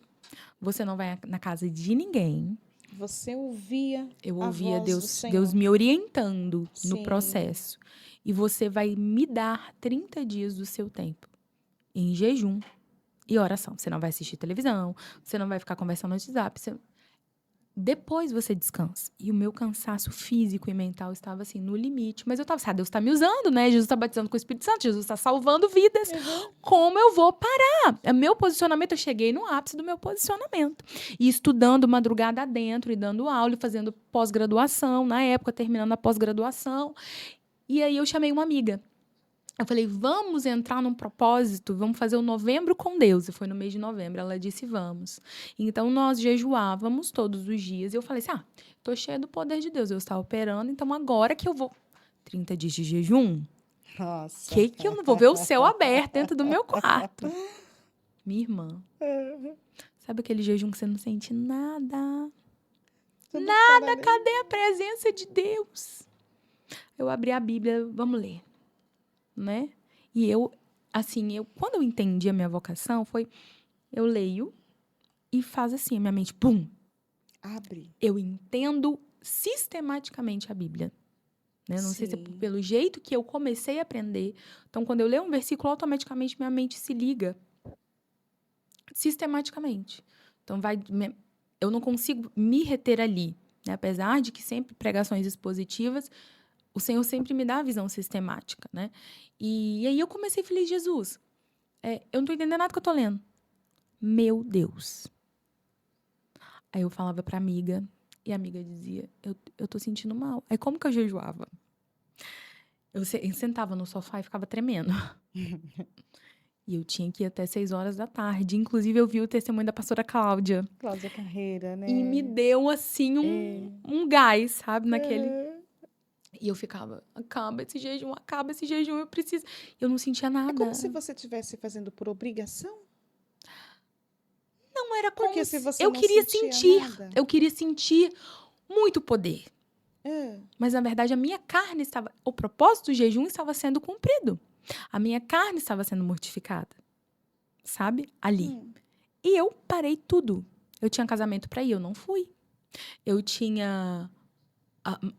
você não vai na casa de ninguém. Você ouvia Eu a ouvia voz do Deus Senhor. me orientando no Sim. processo. E você vai me dar 30 dias do seu tempo em jejum e oração. Você não vai assistir televisão, você não vai ficar conversando no WhatsApp. Depois você descansa. E o meu cansaço físico e mental estava assim, no limite. Mas eu estava, Deus está me usando, né? Jesus está batizando com o Espírito Santo, Jesus está salvando vidas. Como eu vou parar? Meu posicionamento, eu cheguei no ápice do meu posicionamento. E estudando madrugada adentro, e dando aula, e fazendo pós-graduação, na época, terminando a pós-graduação. E aí eu chamei uma amiga. Eu falei, vamos entrar num propósito, vamos fazer o novembro com Deus. E foi no mês de novembro, ela disse, vamos. Então, nós jejuávamos todos os dias. E eu falei assim, tô cheia do poder de Deus, Deus está operando, então agora que eu vou... 30 dias de jejum? Nossa. Que eu não vou ver o céu aberto dentro do meu quarto? Minha irmã. Sabe aquele jejum que você não sente nada? Tudo Nada, fora cadê a presença de Deus? Eu abri a Bíblia, vamos ler. Né? E quando eu entendi a minha vocação, eu leio e faz assim, a minha mente, pum! Abre. Eu entendo sistematicamente a Bíblia. Né? Não sei se é Sim. pelo jeito que eu comecei a aprender. Então, quando eu leio um versículo, automaticamente minha mente se liga. Sistematicamente. Então, eu não consigo me reter ali. Né? Apesar de que sempre pregações expositivas, o Senhor sempre me dá a visão sistemática, né? E aí eu comecei a falar, Jesus, eu não tô entendendo nada que eu tô lendo. Meu Deus. Aí eu falava pra amiga, e a amiga dizia, eu tô sentindo mal. Aí como que eu jejuava? Eu sentava no sofá e ficava tremendo. E eu tinha que ir até 6 horas da tarde. Inclusive, eu vi o testemunho da pastora Cláudia. Cláudia Carreira, né? E me deu, assim, um gás, sabe? E eu ficava, acaba esse jejum, eu preciso. Eu não sentia nada. É como se você estivesse fazendo por obrigação? Não era Porque como se você eu não queria sentia sentir. nada. Eu queria sentir muito poder. É. Mas, na verdade, a minha carne estava... O propósito do jejum estava sendo cumprido. A minha carne estava sendo mortificada. Sabe? Ali. E eu parei tudo. Eu tinha casamento para ir, eu não fui. Eu tinha...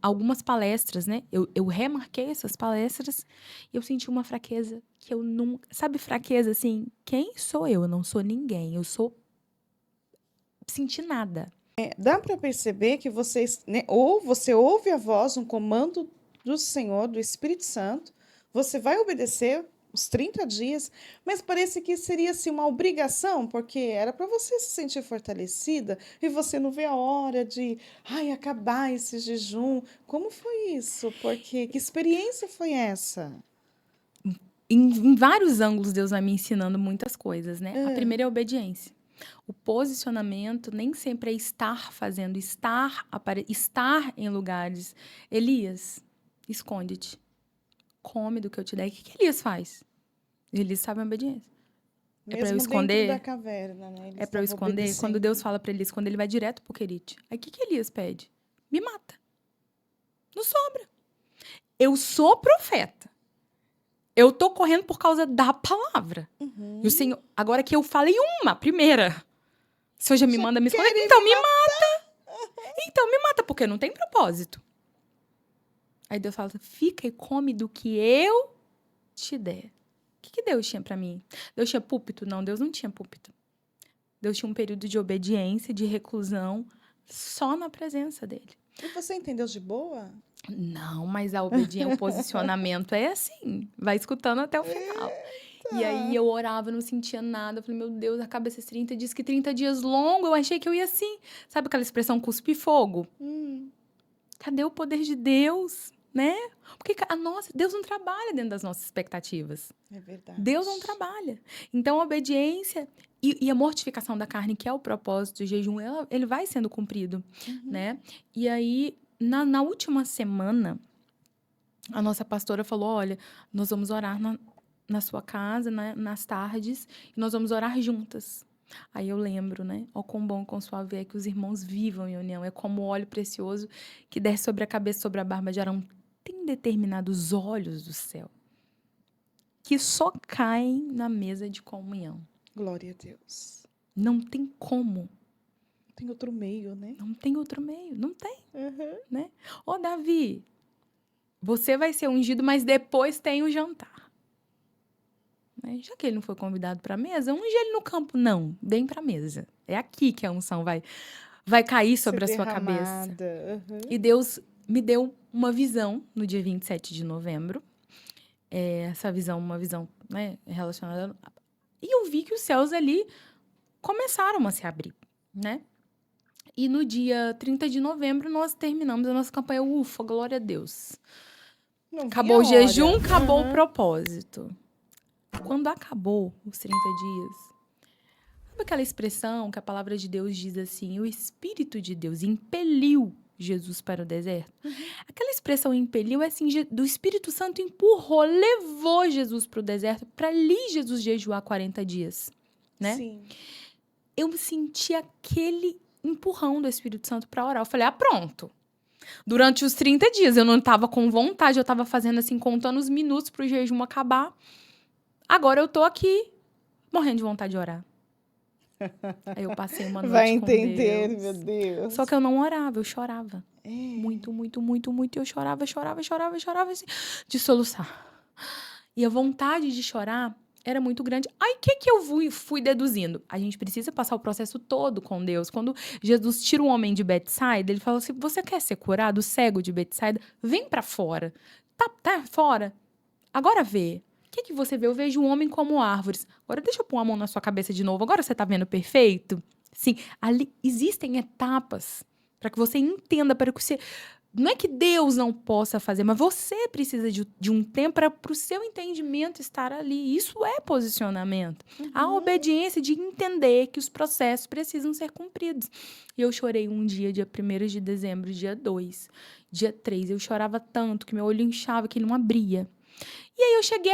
algumas palestras, né? Eu remarquei essas palestras e eu senti uma fraqueza que eu nunca... Sabe, fraqueza assim? Quem sou eu? Eu não sou ninguém. Eu senti nada. Dá para perceber que vocês, né, ou você ouve a voz, um comando do Senhor, do Espírito Santo, você vai obedecer os 30 dias, mas parece que seria assim, uma obrigação, porque era para você se sentir fortalecida e você não vê a hora de acabar esse jejum. Como foi isso? Porque que experiência foi essa? Em vários ângulos, Deus vai me ensinando muitas coisas, né? A primeira é a obediência. O posicionamento nem sempre é estar fazendo, estar em lugares. Elias, esconde-te. Come do que eu te der. O que Elias faz? Elias sabe a obediência. Mesmo é para eu esconder? dentro da caverna, né? Ele É para eu estava esconder? obedecendo. Quando Deus fala para Elias, quando ele vai direto pro Querite. Aí o que Elias pede? Me mata. Não sobra. Eu sou profeta. Eu tô correndo por causa da palavra. E o Senhor, agora que eu falei primeira, o Senhor já me manda me esconder, então me mata. Então me mata, porque não tem propósito. Aí Deus fala, fica e come do que eu te der. O que Deus tinha pra mim? Deus tinha púlpito? Não, Deus não tinha púlpito. Deus tinha um período de obediência, de reclusão, só na presença dele. E você entendeu de boa? Não, mas a obediência, o posicionamento é assim. Vai escutando até o final. E aí eu orava, não sentia nada. Eu falei, meu Deus, acaba esses 30 dias. Que 30 dias longo, eu achei que eu ia assim. Sabe aquela expressão cuspir fogo? Cadê o poder de Deus, né? Porque, nossa, Deus não trabalha dentro das nossas expectativas. É verdade. Deus não trabalha. Então, a obediência e a mortificação da carne, que é o propósito do jejum, ele vai sendo cumprido, né? E aí, na última semana, a nossa pastora falou, olha, nós vamos orar na sua casa, né, nas tardes, e nós vamos orar juntas. Aí eu lembro, né? Ó, quão bom, quão suave é que os irmãos vivam em união. É como o óleo precioso que desce sobre a cabeça, sobre a barba de Arão. Tem determinados olhos do céu que só caem na mesa de comunhão. Glória a Deus. Não tem como. Não tem outro meio, né? Não tem outro meio. Não tem, né? Ô, Davi, você vai ser ungido, mas depois tem o jantar. Já que ele não foi convidado para a mesa, unge ele no campo. Não, vem para a mesa. É aqui que a unção vai cair sobre a sua cabeça. E Deus me deu uma visão no dia 27 de novembro. Essa visão, uma visão, né, relacionada... E eu vi que os céus ali começaram a se abrir, né? E no dia 30 de novembro, nós terminamos a nossa campanha. Ufa, glória a Deus. Acabou o jejum, acabou o propósito. Quando acabou os 30 dias, sabe aquela expressão que a palavra de Deus diz assim, o Espírito de Deus impeliu Jesus para o deserto? Aquela expressão impeliu é assim, do Espírito Santo empurrou, levou Jesus para o deserto, para ali Jesus jejuar 40 dias, né? Sim. Eu senti aquele empurrão do Espírito Santo para orar. Eu falei, pronto. Durante os 30 dias eu não estava com vontade, eu estava fazendo assim, contando os minutos para o jejum acabar. Agora eu tô aqui, morrendo de vontade de orar. Aí eu passei uma noite Vai com entender, Deus. meu Deus. Só que eu não orava, eu chorava. Muito, muito, muito, muito. Eu chorava, assim, de soluçar. E a vontade de chorar era muito grande. Aí, o que eu fui deduzindo? A gente precisa passar o processo todo com Deus. Quando Jesus tira o homem de Betsaida, ele fala assim, você quer ser curado? O cego de Betsaida? Vem pra fora. Tá fora. Agora vê. O que você vê? Eu vejo um homem como árvores. Agora deixa eu pôr a mão na sua cabeça de novo. Agora você está vendo perfeito? Sim, ali existem etapas para que você entenda, para que você... Não é que Deus não possa fazer, mas você precisa de um tempo para o seu entendimento estar ali. Isso é posicionamento. A obediência de entender que os processos precisam ser cumpridos. E eu chorei um dia 1º de dezembro, dia 2, dia 3. Eu chorava tanto que meu olho inchava, que ele não abria. E aí eu cheguei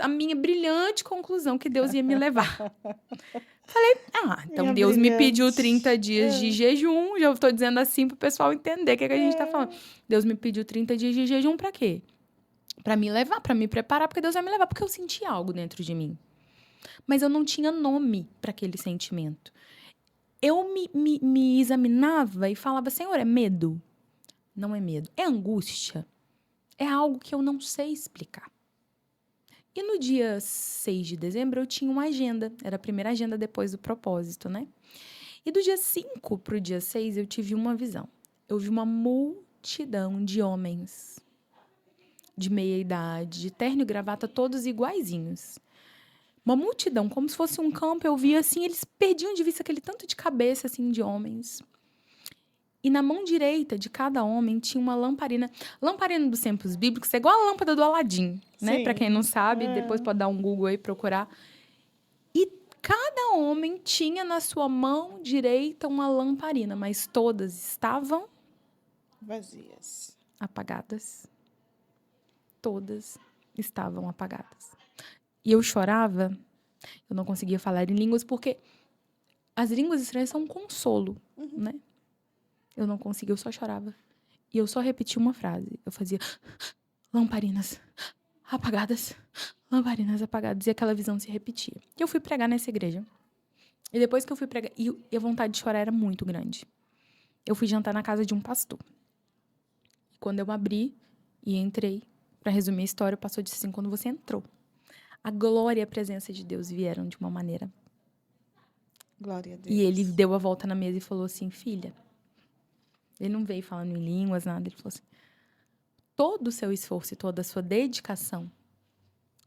à minha brilhante conclusão que Deus ia me levar. Falei, então Deus me pediu 30 dias de jejum. Já estou dizendo assim para o pessoal entender o que a gente está falando. Deus me pediu 30 dias de jejum para quê? Para me levar, para me preparar, porque Deus vai me levar. Porque eu senti algo dentro de mim. Mas eu não tinha nome para aquele sentimento. Eu me examinava e falava, Senhor, é medo? Não é medo. É angústia? É algo que eu não sei explicar. E no dia 6 de dezembro, eu tinha uma agenda. Era a primeira agenda depois do propósito, né? E do dia 5 para o dia 6, eu tive uma visão. Eu vi uma multidão de homens de meia idade, de terno e gravata, todos iguaizinhos. Uma multidão, como se fosse um campo. Eu via assim, eles perdiam de vista aquele tanto de cabeça assim, de homens. E na mão direita de cada homem tinha uma lamparina. Lamparina dos tempos bíblicos é igual a lâmpada do Aladim, né? Para quem não sabe, depois pode dar um Google aí e procurar. E cada homem tinha na sua mão direita uma lamparina, mas todas estavam vazias, apagadas. Todas estavam apagadas. E eu chorava, eu não conseguia falar em línguas, porque as línguas estranhas são um consolo, né? Eu não conseguia, eu só chorava. E eu só repetia uma frase. Eu fazia lamparinas apagadas, lamparinas apagadas. E aquela visão se repetia. E eu fui pregar nessa igreja. E depois que eu fui pregar... E a vontade de chorar era muito grande. eu fui jantar na casa de um pastor. Quando eu abri e entrei, para resumir a história, o pastor disse assim, quando você entrou, a glória e a presença de Deus vieram de uma maneira. Glória a Deus. E ele deu a volta na mesa e falou assim, filha, ele não veio falando em línguas, nada, ele falou assim, todo o seu esforço e toda a sua dedicação,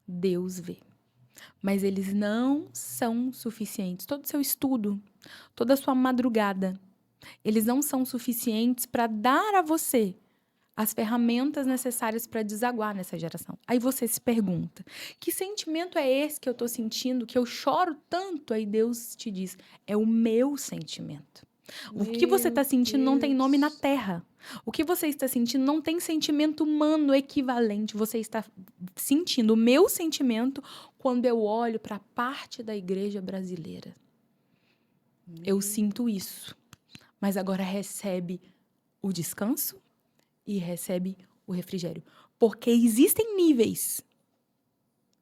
Deus vê. Mas eles não são suficientes. Todo o seu estudo, toda a sua madrugada, eles não são suficientes para dar a você as ferramentas necessárias para desaguar nessa geração. Aí você se pergunta, que sentimento é esse que eu estou sentindo, que eu choro tanto? Aí Deus te diz, é o meu sentimento. O que você está sentindo não tem nome na terra. O que você está sentindo não tem sentimento humano equivalente. Você está sentindo o meu sentimento quando eu olho para a parte da igreja brasileira. Eu sinto isso. Mas agora recebe o descanso e recebe o refrigério. Porque existem níveis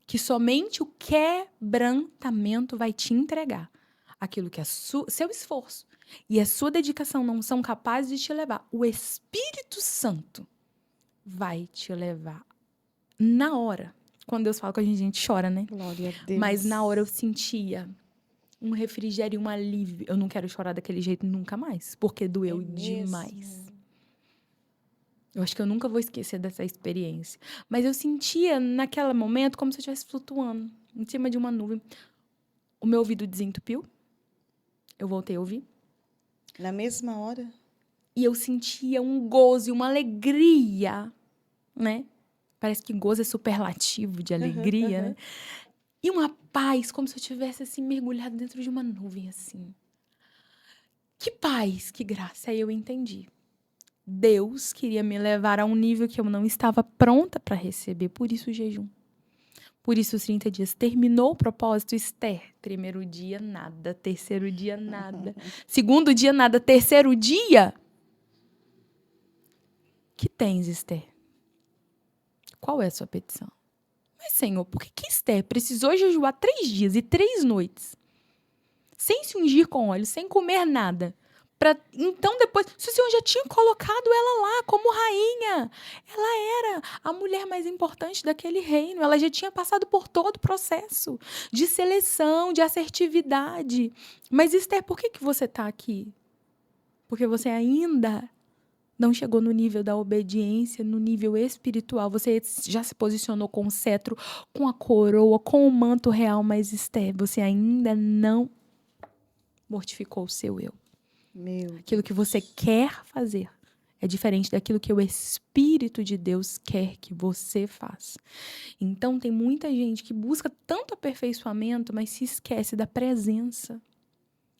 que somente o quebrantamento vai te entregar. Aquilo que é seu esforço e a sua dedicação não são capazes de te levar. O Espírito Santo vai te levar. Na hora, quando Deus fala com a gente chora, né? Glória a Deus. Mas na hora eu sentia um refrigério, um alívio. Eu não quero chorar daquele jeito nunca mais, porque doeu demais. Eu acho que eu nunca vou esquecer dessa experiência. Mas eu sentia, naquele momento, como se eu estivesse flutuando em cima de uma nuvem. O meu ouvido desentupiu. Eu voltei a ouvir. Na mesma hora? E eu sentia um gozo e uma alegria, né? Parece que gozo é superlativo de alegria, né? E uma paz, como se eu tivesse, assim, mergulhado dentro de uma nuvem, assim. Que paz, que graça. Aí eu entendi. Deus queria me levar a um nível que eu não estava pronta para receber. Por isso o jejum. Por isso os 30 dias. Terminou o propósito, Esther. Primeiro dia, nada. Terceiro dia, nada. Segundo dia, nada. Terceiro dia... Que tens, Esther? Qual é a sua petição? Mas, Senhor, por que Esther precisou jejuar 3 dias e 3 noites? Sem se ungir com óleo, sem comer nada. Então, depois, se o Senhor já tinha colocado ela lá como rainha, ela era a mulher mais importante daquele reino. Ela já tinha passado por todo o processo de seleção, de assertividade. Mas, Esther, por que você está aqui? Porque você ainda não chegou no nível da obediência, no nível espiritual. Você já se posicionou com o cetro, com a coroa, com o manto real, mas, Esther, você ainda não mortificou o seu eu. Aquilo que você quer fazer é diferente daquilo que o Espírito de Deus quer que você faça. Então, tem muita gente que busca tanto aperfeiçoamento, mas se esquece da presença.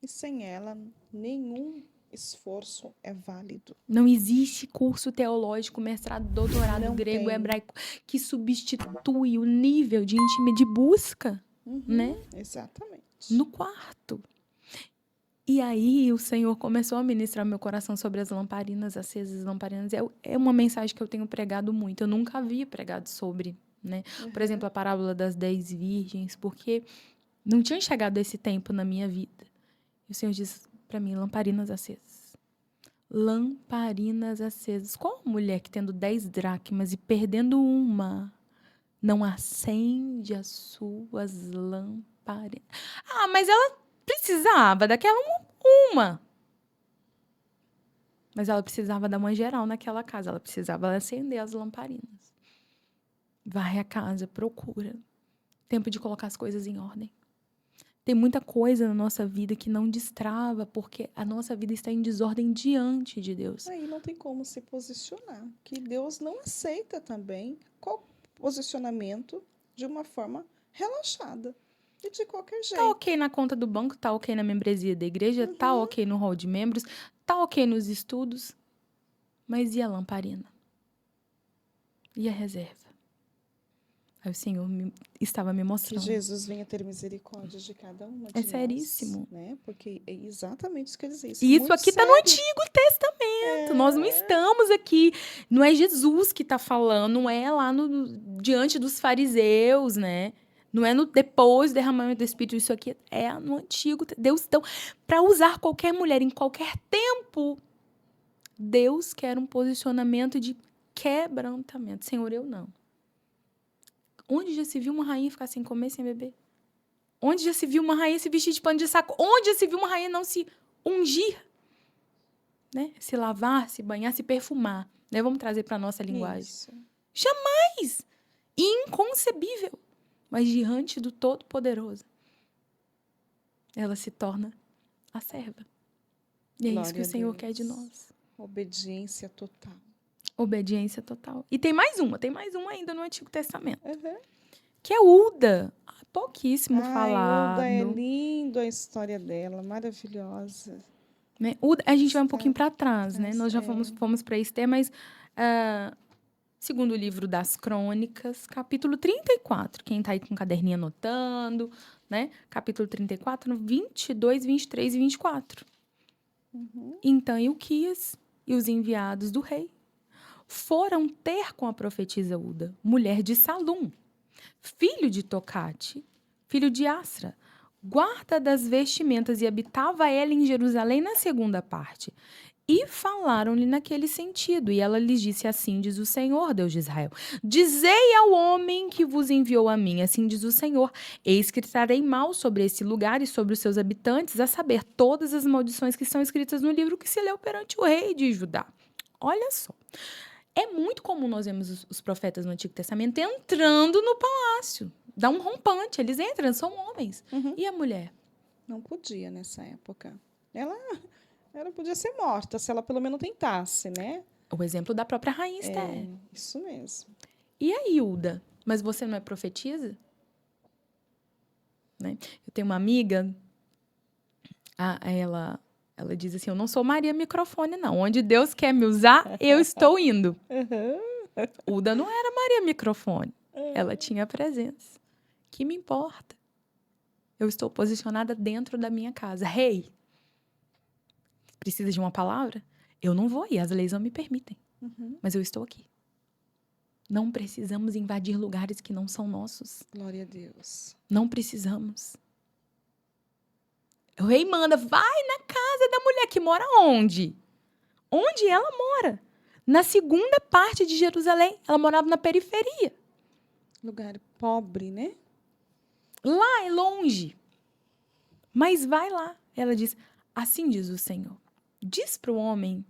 E sem ela, nenhum esforço é válido. Não existe curso teológico, mestrado, doutorado, Não grego, tem. hebraico, que substitui o nível de intimidade, de busca, né? Exatamente. No quarto. E aí o Senhor começou a ministrar meu coração sobre as lamparinas acesas, lamparinas. É uma mensagem que eu tenho pregado muito. Eu nunca havia pregado sobre, né? Por exemplo, a parábola das 10 virgens, porque não tinha chegado esse tempo na minha vida. E o Senhor disse para mim, lamparinas acesas. Lamparinas acesas. Qual mulher que tendo 10 dracmas e perdendo uma, não acende as suas lamparinas? Ah, mas ela precisava daquela uma. Mas ela precisava dar uma geral naquela casa. Ela precisava acender as lamparinas. Vai à casa, procura. Tempo de colocar as coisas em ordem. Tem muita coisa na nossa vida que não destrava, porque a nossa vida está em desordem diante de Deus. Aí não tem como se posicionar. Que Deus não aceita também qual posicionamento de uma forma relaxada. E de qualquer jeito. Tá ok na conta do banco, tá ok na membresia da igreja, tá ok no hall de membros, tá ok nos estudos. Mas e a lamparina? E a reserva? Aí o Senhor estava me Que mostrando. Jesus venha ter misericórdia de cada uma de nós. Seríssimo. Né? Porque é exatamente isso que ele diz. E isso aqui está no Antigo Testamento. Nós não estamos aqui. Não é Jesus que está falando, não é lá diante dos fariseus, né? Não é depois do derramamento do Espírito. Isso aqui é no Antigo. Deus, então, para usar qualquer mulher em qualquer tempo, Deus quer um posicionamento de quebrantamento. Senhor, eu não. Onde já se viu uma rainha ficar sem comer, sem beber? Onde já se viu uma rainha se vestir de pano de saco? Onde já se viu uma rainha não se ungir? Né? Se lavar, se banhar, se perfumar. Né? Vamos trazer para a nossa linguagem. Isso. Jamais! Inconcebível. Mas diante do Todo-Poderoso, ela se torna a serva. E é Glória isso que o a Senhor Deus. quer de nós. Obediência total. Obediência total. E tem mais uma ainda no Antigo Testamento. Uhum. Que é Uda. Pouquíssimo falado. Uda, é lindo a história dela, maravilhosa. Né? Uda, a gente vai um pouquinho para trás, né? Mas Nós já fomos para Esther, mas segundo o livro das Crônicas, capítulo 34. Quem está aí com o caderninho anotando, né? Capítulo 34, 22, 23 e 24. Uhum. Então, Ilquias e os enviados do rei foram ter com a profetisa Uda, mulher de Salum, filho de Tocate, filho de Asra, guarda das vestimentas, e habitava ela em Jerusalém na segunda parte. E falaram-lhe naquele sentido, e ela lhes disse: assim diz o Senhor, Deus de Israel, dizei ao homem que vos enviou a mim, assim diz o Senhor, eis que trarei mal sobre esse lugar e sobre os seus habitantes, a saber, todas as maldições que são escritas no livro que se leu perante o rei de Judá. Olha só, é muito comum nós vemos os profetas no Antigo Testamento entrando no palácio, dá um rompante, eles entram, são homens. Uhum. E a mulher? Não podia nessa época. Ela podia ser morta, se ela pelo menos tentasse, né? O exemplo da própria rainha Esther. É, isso mesmo. E a Hilda? Mas você não é profetisa? Né? Eu tenho uma amiga, ela diz assim, eu não sou Maria Microfone, não. Onde Deus quer me usar, eu estou indo. Hilda não era Maria Microfone. Ela tinha presença. Que me importa? Eu estou posicionada dentro da minha casa. Rei, precisa de uma palavra? Eu não vou ir, as leis não me permitem. Mas eu estou aqui. Não precisamos invadir lugares que não são nossos. Glória a Deus. Não precisamos. O rei manda, vai na casa da mulher que mora onde? Onde ela mora? Na segunda parte de Jerusalém. Ela morava na periferia. Lugar pobre, né? Lá é longe. Mas vai lá. Ela diz, assim diz o Senhor. Diz para o homem.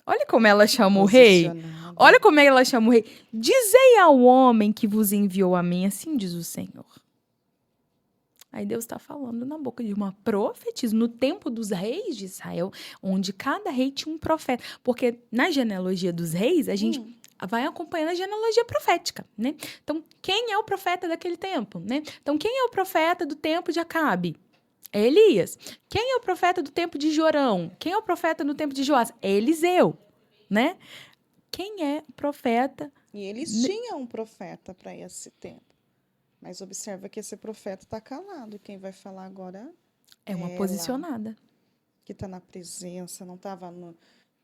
Olha como ela chama o rei. Olha como ela chama o rei. Dizei ao homem que vos enviou a mim, assim diz o Senhor. Aí Deus está falando na boca de uma profetisa, no tempo dos reis de Israel, onde cada rei tinha um profeta. Porque na genealogia dos reis, a gente vai acompanhando a genealogia profética, né? Então, quem é o profeta daquele tempo, né? Então, quem é o profeta do tempo de Acabe? É Elias. Quem é o profeta do tempo de Jorão? Quem é o profeta do tempo de Joás? É Eliseu, né? Quem é o profeta? E eles tinham um profeta para esse tempo. Mas observa que esse profeta está calado. Quem vai falar agora é uma posicionada. Que está na presença, não estava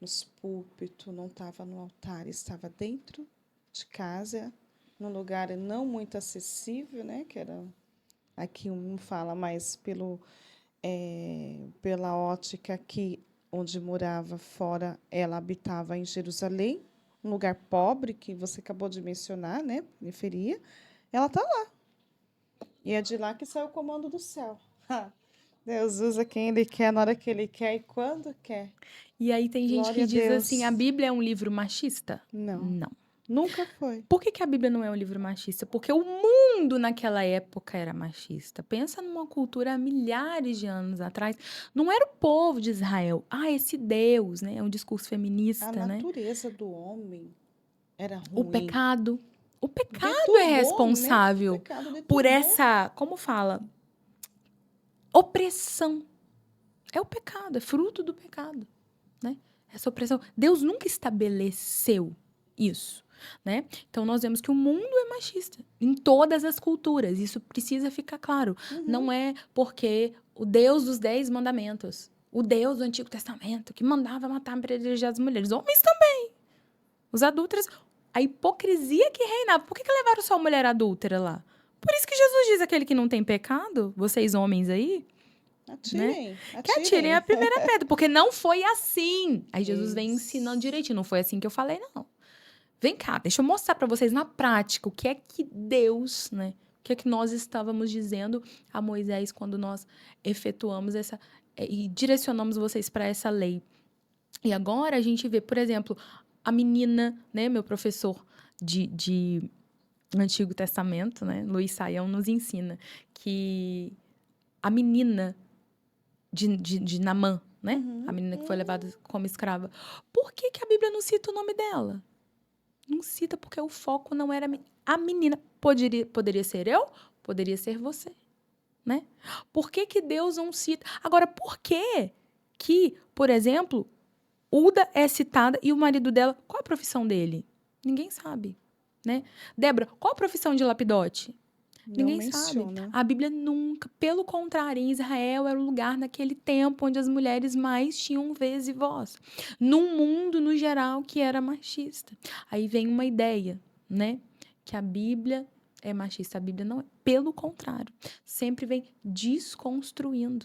nos púlpitos, não estava no altar, estava dentro de casa, num lugar não muito acessível, né? Que era, aqui um fala mais pela ótica que onde morava fora, ela habitava em Jerusalém, um lugar pobre que você acabou de mencionar, né? Periferia. Ela está lá. E é de lá que sai o comando do céu. Deus usa quem Ele quer, na hora que Ele quer e quando quer. E aí tem gente que diz assim, a Bíblia é um livro machista? Não. Não. Nunca foi. Por que a Bíblia não é um livro machista? Porque o mundo naquela época era machista. Pensa numa cultura há milhares de anos atrás. Não era o povo de Israel. Esse Deus, né? É um discurso feminista, né? A natureza do homem era ruim. O pecado é responsável, né? Por essa, como fala? Opressão. É o pecado, é fruto do pecado, né? Essa opressão. Deus nunca estabeleceu isso, né? Então, nós vemos que o mundo é machista em todas as culturas. Isso precisa ficar claro. Não é porque o Deus dos 10 mandamentos, o Deus do Antigo Testamento, que mandava matar e apedrejar as mulheres. Homens também. Os adúlteros. A hipocrisia que reinava. Por que levaram só a mulher adúltera lá? Por isso que Jesus diz, aquele que não tem pecado, vocês homens aí, Atirem, Que atirem a primeira pedra, porque não foi assim. Aí Jesus vem ensinando direitinho, não foi assim que eu falei, não. Vem cá, deixa eu mostrar para vocês na prática o que é que Deus, né? O que é que nós estávamos dizendo a Moisés quando nós efetuamos essa e direcionamos vocês para essa lei. E agora a gente vê, por exemplo, a menina, né, meu professor de Antigo Testamento, né, Luiz Saião, nos ensina que a menina de Naamã, né, a menina que foi levada como escrava, por que a Bíblia não cita o nome dela? Não cita porque o foco não era a menina. Poderia ser eu, poderia ser você, né? Por que Deus não cita? Agora, por que, por exemplo, Uda é citada e o marido dela, qual a profissão dele? Ninguém sabe, né? Débora, qual a profissão de Lapidote? Ninguém sabe. A Bíblia nunca, pelo contrário, em Israel era o lugar naquele tempo onde as mulheres mais tinham vez e voz. Num mundo, no geral, que era machista. Aí vem uma ideia, né? Que a Bíblia é machista. A Bíblia não é. Pelo contrário, sempre vem desconstruindo,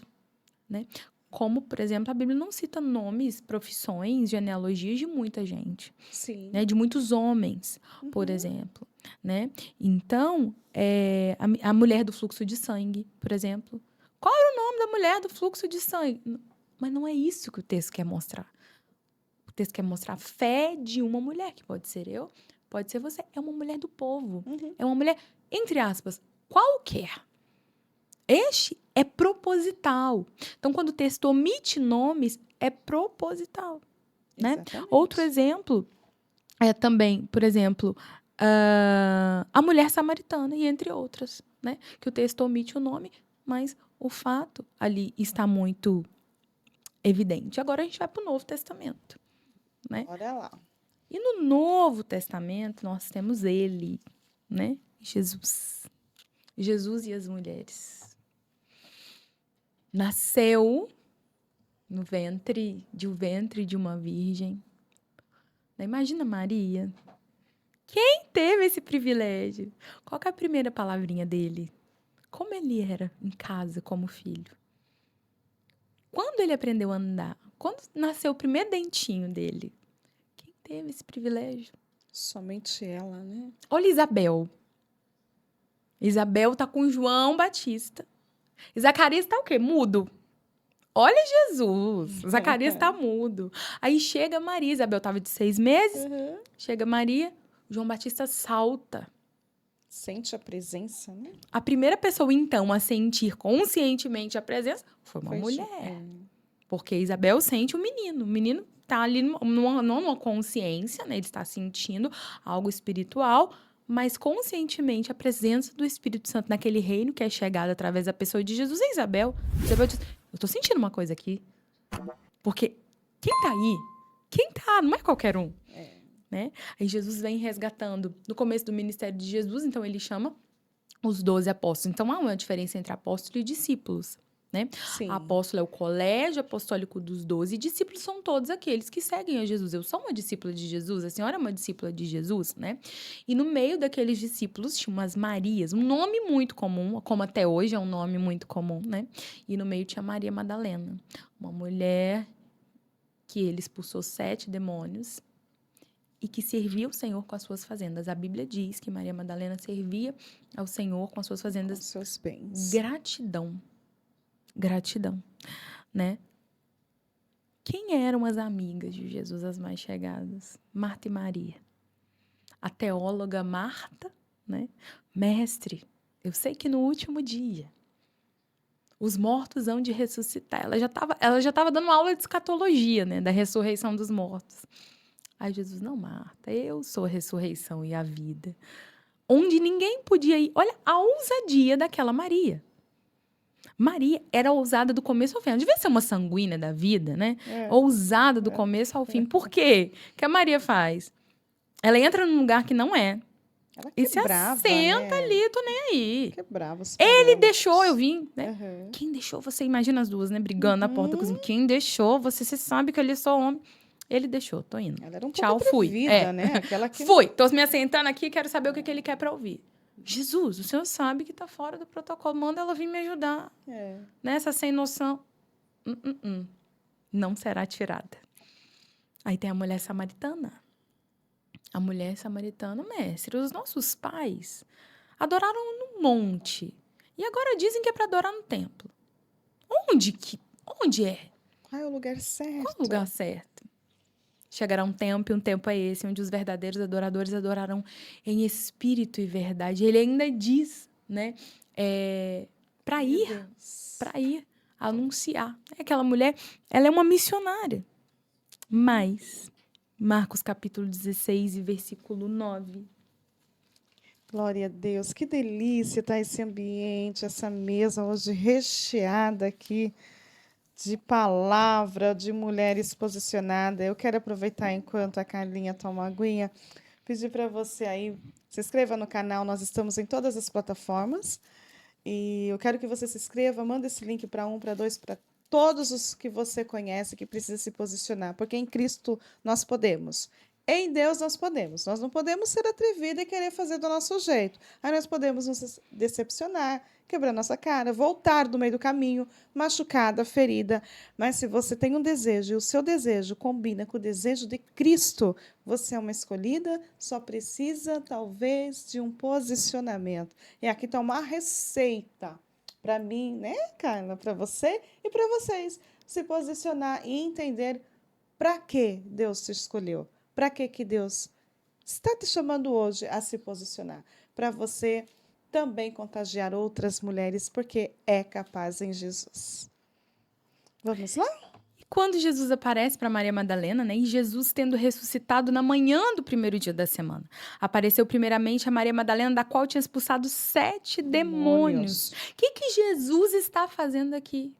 né? Como, por exemplo, a Bíblia não cita nomes, profissões, genealogias de muita gente. Sim. Né? De muitos homens, por exemplo. Né? Então, a mulher do fluxo de sangue, por exemplo. Qual era o nome da mulher do fluxo de sangue? Mas não é isso que o texto quer mostrar. O texto quer mostrar a fé de uma mulher, que pode ser eu, pode ser você. É uma mulher do povo. É uma mulher, entre aspas, qualquer. Este é proposital. Então, quando o texto omite nomes, é proposital. Né? Outro exemplo é também, por exemplo, a mulher samaritana, e entre outras, né? Que o texto omite o nome, mas o fato ali está muito evidente. Agora a gente vai para o Novo Testamento, né? Olha lá. E no Novo Testamento nós temos ele, né? Jesus. Jesus e as mulheres. Nasceu no ventre de uma virgem. Imagina Maria. Quem teve esse privilégio? Qual que é a primeira palavrinha dele? Como ele era em casa como filho? Quando ele aprendeu a andar? Quando nasceu o primeiro dentinho dele? Quem teve esse privilégio? Somente ela, né? Olha Isabel. Isabel tá com João Batista. E Zacarias tá o quê? Mudo. Olha Jesus. Zacarias tá mudo. Aí chega Maria. Isabel tava de 6 meses. Chega Maria. João Batista salta. Sente a presença, né? A primeira pessoa, então, a sentir conscientemente a presença foi uma mulher. Porque Isabel sente o menino. O menino tá ali numa consciência, né? Ele está sentindo algo espiritual, mas conscientemente a presença do Espírito Santo naquele reino que é chegado através da pessoa de Jesus é Isabel. Isabel diz, eu tô sentindo uma coisa aqui. Porque quem tá aí? Quem tá? Não é qualquer um. Né? Aí Jesus vem resgatando no começo do ministério de Jesus, então ele chama os 12 apóstolos. Então há uma diferença entre apóstolo e discípulos, né? Sim. Apóstolo é o colégio apostólico dos 12 e discípulos são todos aqueles que seguem a Jesus. Eu sou uma discípula de Jesus, a senhora é uma discípula de Jesus, né? E no meio daqueles discípulos tinha umas Marias, um nome muito comum, como até hoje é um nome muito comum, né? E no meio tinha Maria Madalena, uma mulher que ele expulsou 7 demônios e que servia o Senhor com as suas fazendas. A Bíblia diz que Maria Madalena servia ao Senhor com as suas fazendas. Com seus bens. Gratidão. Gratidão, né? Quem eram as amigas de Jesus, as mais chegadas? Marta e Maria. A teóloga Marta, né? Mestre, eu sei que no último dia os mortos hão de ressuscitar. Ela já estava dando aula de escatologia, né? Da ressurreição dos mortos. Aí Jesus, não, Marta, eu sou a ressurreição e a vida. Onde ninguém podia ir. Olha a ousadia daquela Maria. Maria era ousada do começo ao fim. Ela devia ser uma sanguínea da vida, né? Ousada do começo ao fim. Por quê? O que a Maria faz? Ela entra num lugar que não é. Ela e se assenta ali, tô nem aí. Quebrava os Ele deixou, eu vim, né? Uhum. Quem deixou você? Imagina as duas, né? Brigando na porta da cozinha. Quem deixou? Você sabe que ele é só homem. Ele deixou, tô indo. Ela era um Tchau, pouco fui. atrevida, né? Aquela que... Fui, tô me assentando aqui, quero saber o que ele quer pra ouvir. Jesus, o senhor sabe que está fora do protocolo, manda ela vir me ajudar. Nessa sem noção, não será tirada. Aí tem a mulher samaritana. A mulher samaritana, mestre, os nossos pais adoraram no monte. E agora dizem que é para adorar no templo. Onde é? Qual é o lugar certo? Qual é o lugar certo? Chegará um tempo, e um tempo é esse, onde os verdadeiros adoradores adorarão em espírito e verdade. Ele ainda diz, né, para ir anunciar. Aquela mulher, ela é uma missionária. Mas, Marcos capítulo 16 e versículo 9. Glória a Deus, que delícia estar esse ambiente, essa mesa hoje recheada aqui de palavra, de mulheres posicionadas. Eu quero aproveitar enquanto a Carlinha toma uma aguinha, pedir para você aí, se inscreva no canal, nós estamos em todas as plataformas, e eu quero que você se inscreva, manda esse link para um, para dois, para todos os que você conhece que precisa se posicionar, porque em Cristo nós podemos. Em Deus nós podemos. Nós não podemos ser atrevidos e querer fazer do nosso jeito. Aí nós podemos nos decepcionar, quebrar nossa cara, voltar do meio do caminho, machucada, ferida. Mas se você tem um desejo e o seu desejo combina com o desejo de Cristo, você é uma escolhida, só precisa talvez de um posicionamento. E aqui está uma receita para mim, né, Carla? Para você e para vocês. Se posicionar e entender para que Deus te escolheu. Para que Deus está te chamando hoje a se posicionar? Para você também contagiar outras mulheres, porque é capaz em Jesus. Vamos lá? E quando Jesus aparece para Maria Madalena, né, e Jesus tendo ressuscitado na manhã do primeiro dia da semana, apareceu primeiramente a Maria Madalena, da qual tinha expulsado 7 demônios. O que Jesus está fazendo aqui?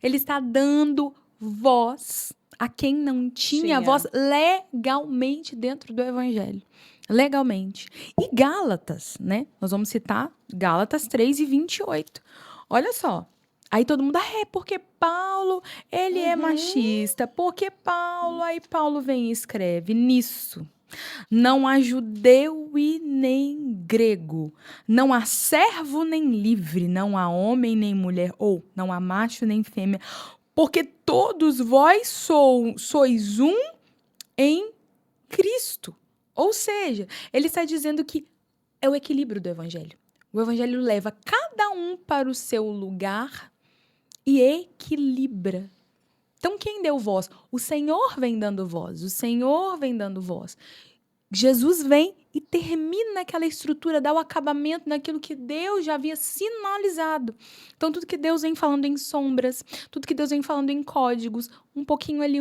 Ele está dando voz a quem não tinha voz legalmente dentro do evangelho. Legalmente. E Gálatas, né? Nós vamos citar Gálatas 3 e 28. Olha só. Aí todo mundo, porque Paulo, ele é machista. Porque Paulo, aí Paulo vem e escreve nisso. Não há judeu e nem grego, não há servo nem livre, não há homem nem mulher, ou não há macho nem fêmea, porque todos vós sois um em Cristo. Ou seja, ele está dizendo que é o equilíbrio do evangelho. O evangelho leva cada um para o seu lugar e equilibra. Então, quem deu voz? O Senhor vem dando voz. O Senhor vem dando voz. Jesus vem e termina aquela estrutura, dá o acabamento naquilo que Deus já havia sinalizado. Então, tudo que Deus vem falando em sombras, tudo que Deus vem falando em códigos, um pouquinho ali,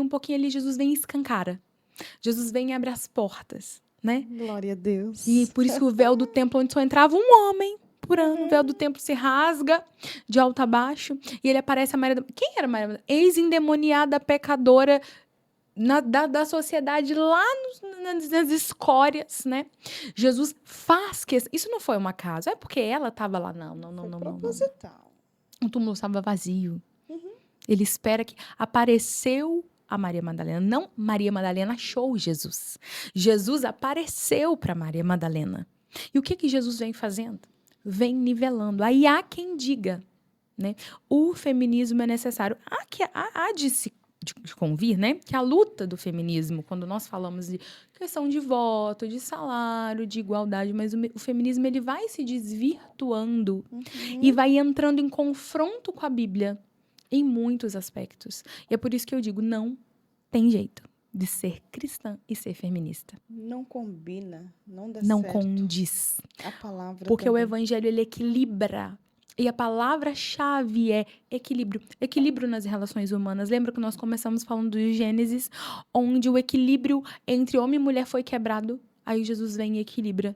Jesus vem e escancara. Jesus vem e abre as portas, né? Glória a Deus. E por isso que o véu do templo, onde só entrava um homem por ano, o véu do templo se rasga de alto a baixo, e ele aparece a Maria... Quem era Maria? Ex-endemoniada, pecadora, da sociedade lá nas escórias, né? Jesus faz que... Isso não foi um acaso, é porque ela estava lá, não. Proposital. O túmulo estava vazio. Ele espera que... Apareceu a Maria Madalena. Não, Maria Madalena achou Jesus. Jesus apareceu para Maria Madalena. E o que Jesus vem fazendo? Vem nivelando. Aí há quem diga, né? O feminismo é necessário. Há de se convir, né? Que a luta do feminismo, quando nós falamos de questão de voto, de salário, de igualdade, mas o feminismo ele vai se desvirtuando e vai entrando em confronto com a Bíblia em muitos aspectos. E é por isso que eu digo, não tem jeito de ser cristã e ser feminista. Não combina, não dá não certo. Condiz. A palavra porque também. o evangelho ele equilibra. E a palavra-chave é equilíbrio. Equilíbrio nas relações humanas. Lembra que nós começamos falando do Gênesis, onde o equilíbrio entre homem e mulher foi quebrado? Aí Jesus vem e equilibra.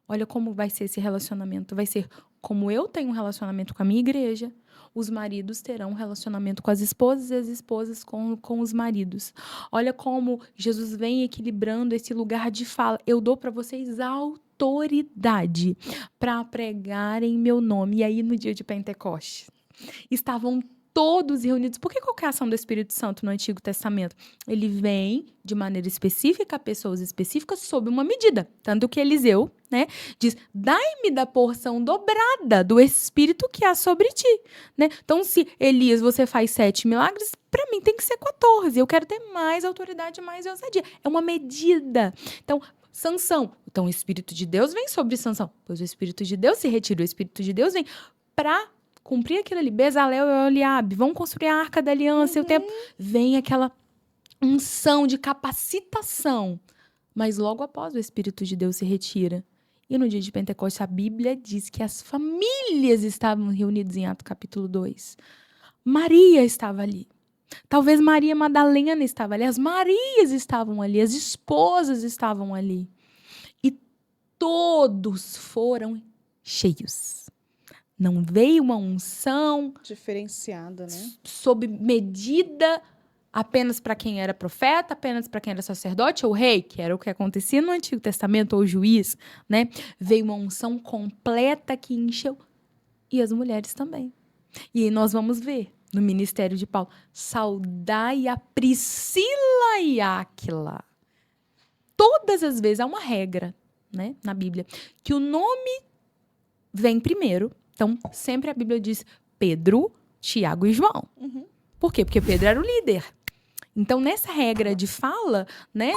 Olha como vai ser esse relacionamento. Vai ser como eu tenho um relacionamento com a minha igreja, os maridos terão um relacionamento com as esposas e as esposas com os maridos. Olha como Jesus vem equilibrando esse lugar de fala. Eu dou para vocês autoridade para pregar em meu nome. E aí, no dia de Pentecostes, estavam todos reunidos. Por que qual que é a ação do Espírito Santo no Antigo Testamento? Ele vem de maneira específica a pessoas específicas sob uma medida. Tanto que Eliseu, né, diz, dai-me da porção dobrada do Espírito que há sobre ti. Né? Então, se Elias, você faz 7 milagres, para mim tem que ser 14. Eu quero ter mais autoridade, mais ousadia. É uma medida. Então, Sansão. Então, o Espírito de Deus vem sobre Sansão. Pois o Espírito de Deus se retira. O Espírito de Deus vem para cumprir aquilo ali. Bezalel e Oliabe. Vão construir a Arca da Aliança. E o tempo vem aquela unção de capacitação. Mas logo após o Espírito de Deus se retira. E no dia de Pentecostes, a Bíblia diz que as famílias estavam reunidas em Atos capítulo 2. Maria estava ali. Talvez Maria Madalena estava ali, as Marias estavam ali, as esposas estavam ali. E todos foram cheios. Não veio uma unção diferenciada, né? Sob medida apenas para quem era profeta, apenas para quem era sacerdote ou rei, que era o que acontecia no Antigo Testamento, ou juiz, né? Veio uma unção completa que encheu. E as mulheres também. E nós vamos ver no ministério de Paulo, saudai a Priscila e Áquila. Todas as vezes, há uma regra, né, na Bíblia, que o nome vem primeiro. Então, sempre a Bíblia diz Pedro, Tiago e João. Por quê? Porque Pedro era o líder. Então, nessa regra de fala, né,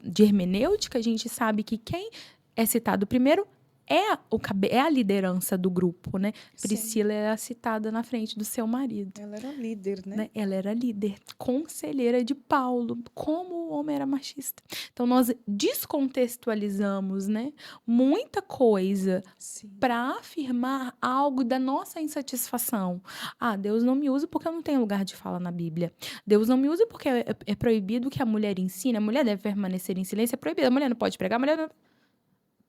de hermenêutica, a gente sabe que quem é citado primeiro é a liderança do grupo, né? Sim. Priscila era citada na frente do seu marido. Ela era líder, né? Ela era líder, conselheira de Paulo, como o homem era machista. Então, nós descontextualizamos, né, muita coisa para afirmar algo da nossa insatisfação. Ah, Deus não me usa porque eu não tenho lugar de fala na Bíblia. Deus não me usa porque é proibido que a mulher ensine. A mulher deve permanecer em silêncio, é proibido. A mulher não pode pregar, a mulher não...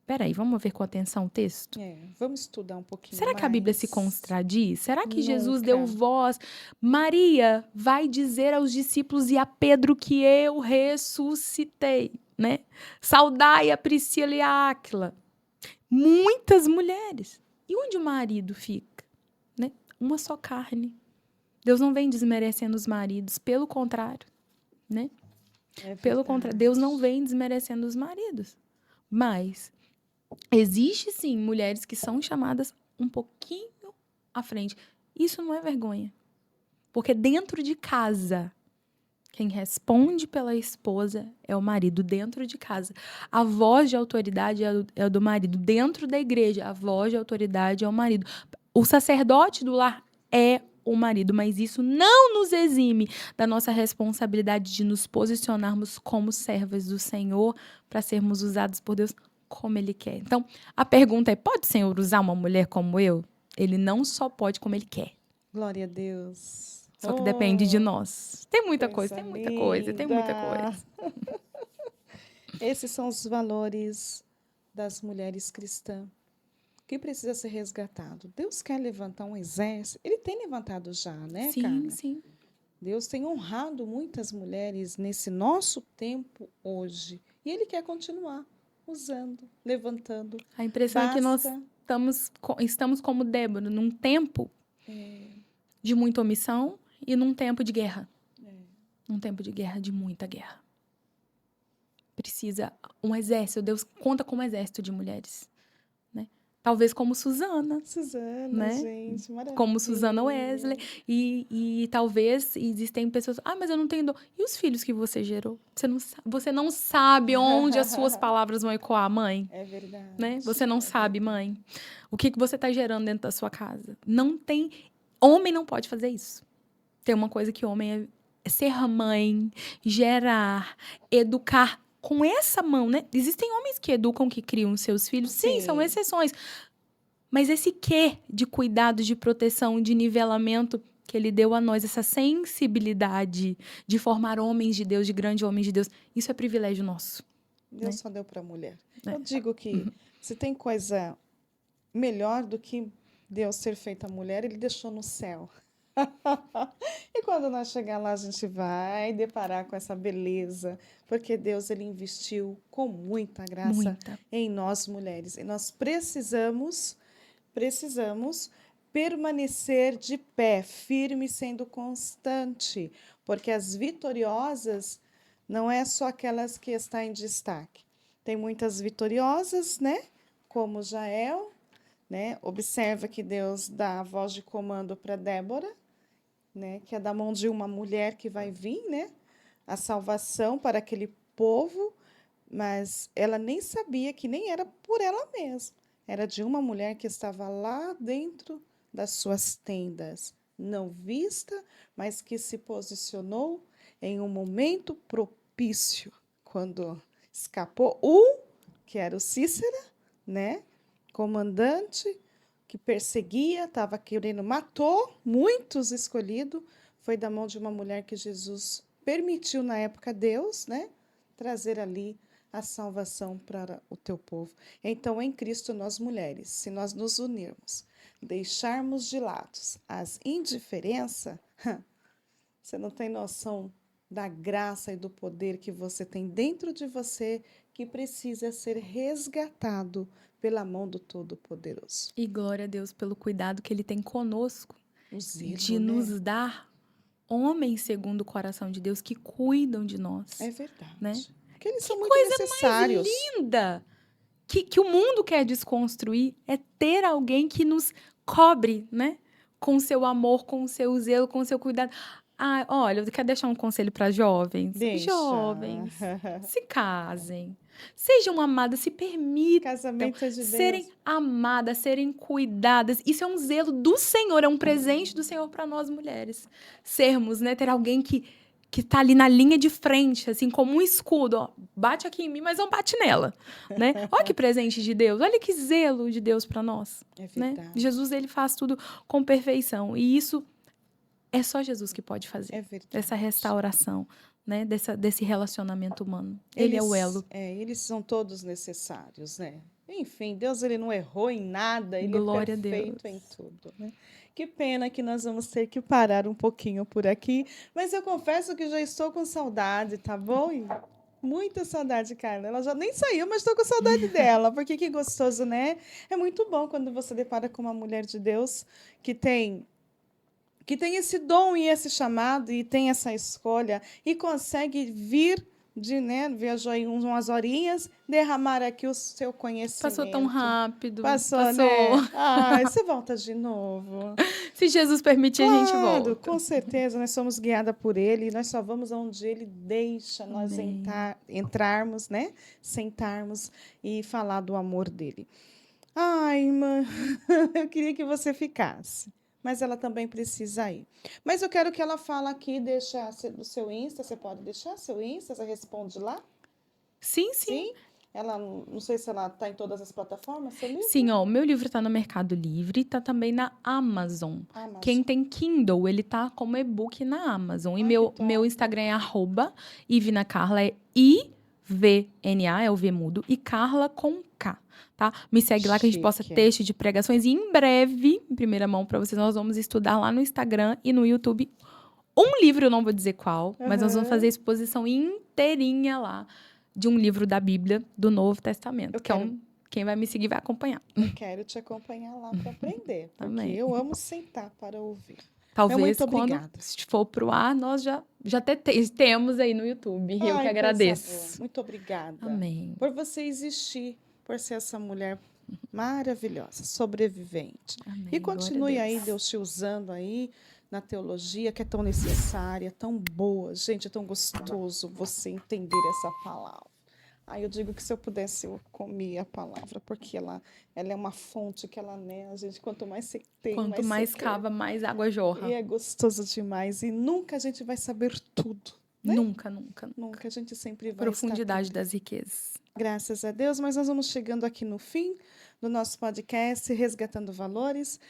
Peraí, vamos ver com atenção o texto? Vamos estudar um pouquinho Será mais. que a Bíblia se contradiz? Será que Nunca. Jesus deu voz? Maria vai dizer aos discípulos e a Pedro que eu ressuscitei, né? Saudai a Priscila e a Áquila. Muitas mulheres. E onde o marido fica? Né? Uma só carne. Deus não vem desmerecendo os maridos, pelo contrário, né? Pelo contrário, Deus não vem desmerecendo os maridos. Mas existe, sim, mulheres que são chamadas um pouquinho à frente. Isso não é vergonha. Porque dentro de casa, quem responde pela esposa é o marido dentro de casa. A voz de autoridade é do marido. Dentro da igreja, a voz de autoridade é o marido. O sacerdote do lar é o marido, mas isso não nos exime da nossa responsabilidade de nos posicionarmos como servas do Senhor para sermos usados por Deus como Ele quer. Então, a pergunta é, pode o Senhor usar uma mulher como eu? Ele não só pode como Ele quer. Glória a Deus. Só que depende de nós. Tem muita coisa coisa, tem muita coisa, tem muita coisa. Esses são os valores das mulheres cristãs que precisa ser resgatado. Deus quer levantar um exército. Ele tem levantado já, né, Sim, Carla? sim. Deus tem honrado muitas mulheres nesse nosso tempo hoje. E Ele quer continuar usando, levantando. A impressão é que nós estamos como Débora, num tempo de muita omissão e num tempo de guerra. Num tempo de guerra, de muita guerra. Precisa um exército. Deus conta com um exército de mulheres. Né? Talvez como Susana. Né? Gente, maravilha. Como Susana Wesley. E talvez existem pessoas... Ah, mas eu não tenho dor. E os filhos que você gerou? Você não sabe onde as suas palavras vão ecoar, mãe. É verdade. Né? Você não sabe, mãe. O que você está gerando dentro da sua casa. Não tem... Homem não pode fazer isso. Tem uma coisa que homem é ser mãe, gerar, educar com essa mão, né? Existem homens que educam, que criam seus filhos. Sim, são exceções. Mas esse quê de cuidado, de proteção, de nivelamento que ele deu a nós, essa sensibilidade de formar homens de Deus, de grandes homens de Deus, isso é privilégio nosso. Deus só deu para a mulher. Eu digo que se tem coisa melhor do que Deus ter feito a mulher, Ele deixou no céu. E quando nós chegar lá, a gente vai deparar com essa beleza, porque Deus Ele investiu com muita graça em nós mulheres. E nós precisamos permanecer de pé, firme, sendo constante, porque as vitoriosas não é só aquelas que estão em destaque. Tem muitas vitoriosas, né? Como Jael, né? Observa que Deus dá a voz de comando para Débora, né? Que é da mão de uma mulher que vai vir, né? A salvação para aquele povo, mas ela nem sabia que nem era por ela mesma. Era de uma mulher que estava lá dentro das suas tendas, não vista, mas que se posicionou em um momento propício, quando escapou que era o Cícera, né? Comandante, que perseguia, estava querendo, matou muitos escolhidos, foi da mão de uma mulher que Jesus permitiu na época Deus, né? Trazer ali a salvação para o teu povo. Então, em Cristo, nós mulheres, se nós nos unirmos, deixarmos de lado as indiferenças, você não tem noção da graça e do poder que você tem dentro de você, que precisa ser resgatado pela mão do Todo-Poderoso. E glória a Deus pelo cuidado que Ele tem conosco, O zelo, de né? nos dar homens segundo o coração de Deus que cuidam de nós. É verdade. Né? Porque eles são Que muito coisa necessários. mais linda que o mundo quer desconstruir é ter alguém que nos cobre, né? Com o seu amor, com o seu zelo, com o seu cuidado. Ah, olha, eu quero deixar um conselho para jovens. Deixa. Jovens, se casem. Sejam amadas, se permitam Casamento é de serem Deus. amadas, serem cuidadas. Isso é um zelo do Senhor, é um presente do Senhor para nós mulheres. Sermos, né? Ter alguém que tá ali na linha de frente, assim, como um escudo, ó, bate aqui em mim, mas não bate nela, né? Olha que presente de Deus, olha que zelo de Deus para nós, É né? verdade. Jesus, ele faz tudo com perfeição, e isso é só Jesus que pode fazer, É verdade. essa restauração, né? Desse relacionamento humano. Ele é o elo. Eles são todos necessários, né? Enfim, Deus ele não errou em nada, ele Glória é a perfeito Deus. em tudo, né? Que pena que nós vamos ter que parar um pouquinho por aqui, mas eu confesso que já estou com saudade, tá bom? E muita saudade, Carla. Ela já nem saiu, mas estou com saudade dela, porque que gostoso, né? É muito bom quando você depara com uma mulher de Deus que tem esse dom e esse chamado e tem essa escolha e consegue vir viajou aí umas horinhas, derramar aqui o seu conhecimento. Passou tão rápido. Passou, né? Ai, você volta de novo. Se Jesus permitir, a gente volta. Com certeza, nós somos guiadas por Ele, nós só vamos aonde Ele deixa nós entrarmos, né? Sentarmos e falar do amor dEle. Ai, irmã, eu queria que você ficasse. Mas ela também precisa ir. Mas eu quero que ela fale aqui, deixa o seu Insta, você pode deixar seu Insta, você responde lá? Sim. Ela, não sei se ela está em todas as plataformas, seu livro? Sim, ó, o meu livro está no Mercado Livre, tá também na Amazon. Quem tem Kindle, ele tá como e-book na Amazon. E meu Instagram é @ivnacarla, é IVNA, é o V mudo, e Carla com K. Tá? Me segue lá que a gente posta texto de pregações. E em breve, em primeira mão para vocês, nós vamos estudar lá no Instagram e no YouTube um livro, eu não vou dizer qual, mas nós vamos fazer a exposição inteirinha lá de um livro da Bíblia do Novo Testamento. Quem vai me seguir vai acompanhar. Eu quero te acompanhar lá para aprender, porque Também. eu amo sentar para ouvir. Talvez quando for pro ar, nós já temos aí no YouTube. Eu que agradeço. Muito obrigada. Amém. Por você existir, por ser essa mulher maravilhosa, sobrevivente. Amém. E continue aí, Deus te usando aí na teologia, que é tão necessária, tão boa. Gente, é tão gostoso você entender essa palavra. Eu digo que se eu pudesse, eu comia a palavra, porque ela é uma fonte que ela, né, a gente, quanto mais você tem, quanto mais cava, mais água jorra. E é gostoso demais. E nunca a gente vai saber tudo. Né? Nunca. A gente sempre vai profundidade das riquezas. Graças a Deus, mas nós vamos chegando aqui no fim do nosso podcast, Resgatando Valores.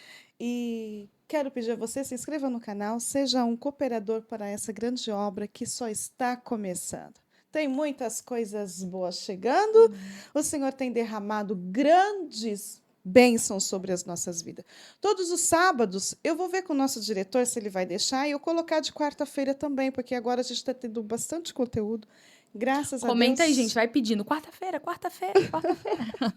E quero pedir a você, se inscreva no canal, seja um cooperador para essa grande obra que só está começando. Tem muitas coisas boas chegando. O Senhor tem derramado grandes bênçãos sobre as nossas vidas. Todos os sábados, eu vou ver com o nosso diretor se ele vai deixar e eu colocar de quarta-feira também, porque agora a gente está tendo bastante conteúdo Graças a Deus. Comenta aí, gente. Vai pedindo. Quarta-feira, quarta-feira, quarta-feira.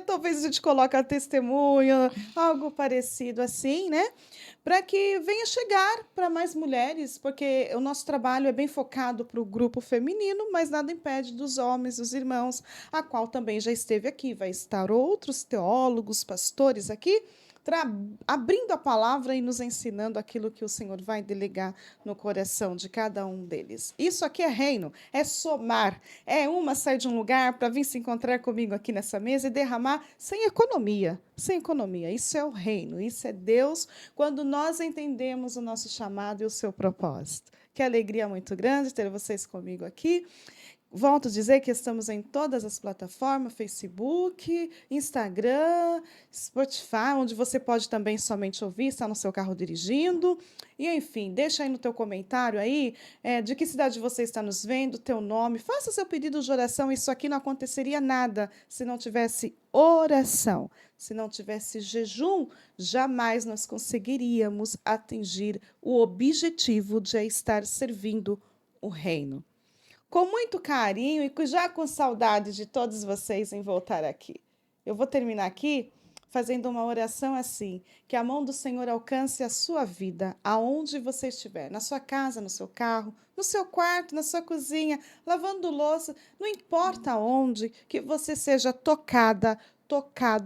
Talvez a gente coloque a testemunha, algo parecido assim, né? Para que venha chegar para mais mulheres, porque o nosso trabalho é bem focado para o grupo feminino, mas nada impede dos homens, dos irmãos, a qual também já esteve aqui. Vai estar outros teólogos, pastores aqui, abrindo a palavra e nos ensinando aquilo que o Senhor vai delegar no coração de cada um deles. Isso aqui é reino, é somar, é uma sair de um lugar para vir se encontrar comigo aqui nessa mesa e derramar sem economia, sem economia. Isso é o reino, isso é Deus, quando nós entendemos o nosso chamado e o seu propósito. Que alegria muito grande ter vocês comigo aqui. Volto a dizer que estamos em todas as plataformas, Facebook, Instagram, Spotify, onde você pode também somente ouvir, está no seu carro dirigindo. E, enfim, deixa aí no teu comentário aí de que cidade você está nos vendo, teu nome, faça seu pedido de oração. Isso aqui não aconteceria nada se não tivesse oração. Se não tivesse jejum, jamais nós conseguiríamos atingir o objetivo de estar servindo o reino. Com muito carinho e já com saudade de todos vocês em voltar aqui. Eu vou terminar aqui fazendo uma oração assim, que a mão do Senhor alcance a sua vida, aonde você estiver, na sua casa, no seu carro, no seu quarto, na sua cozinha, lavando louça, não importa onde, que você seja tocado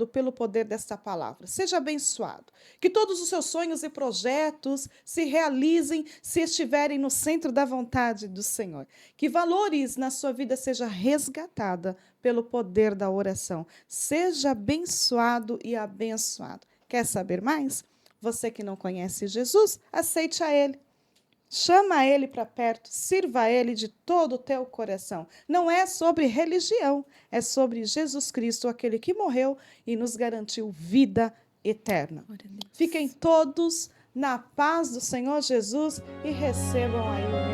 pelo poder desta palavra. Seja abençoado. Que todos os seus sonhos e projetos se realizem se estiverem no centro da vontade do Senhor. Que valores na sua vida seja resgatada pelo poder da oração. Seja abençoado e abençoado. Quer saber mais? Você que não conhece Jesus, aceite a Ele. Chama Ele para perto, sirva a Ele de todo o teu coração. Não é sobre religião, é sobre Jesus Cristo, aquele que morreu e nos garantiu vida eterna. Fiquem todos na paz do Senhor Jesus e recebam aí o meu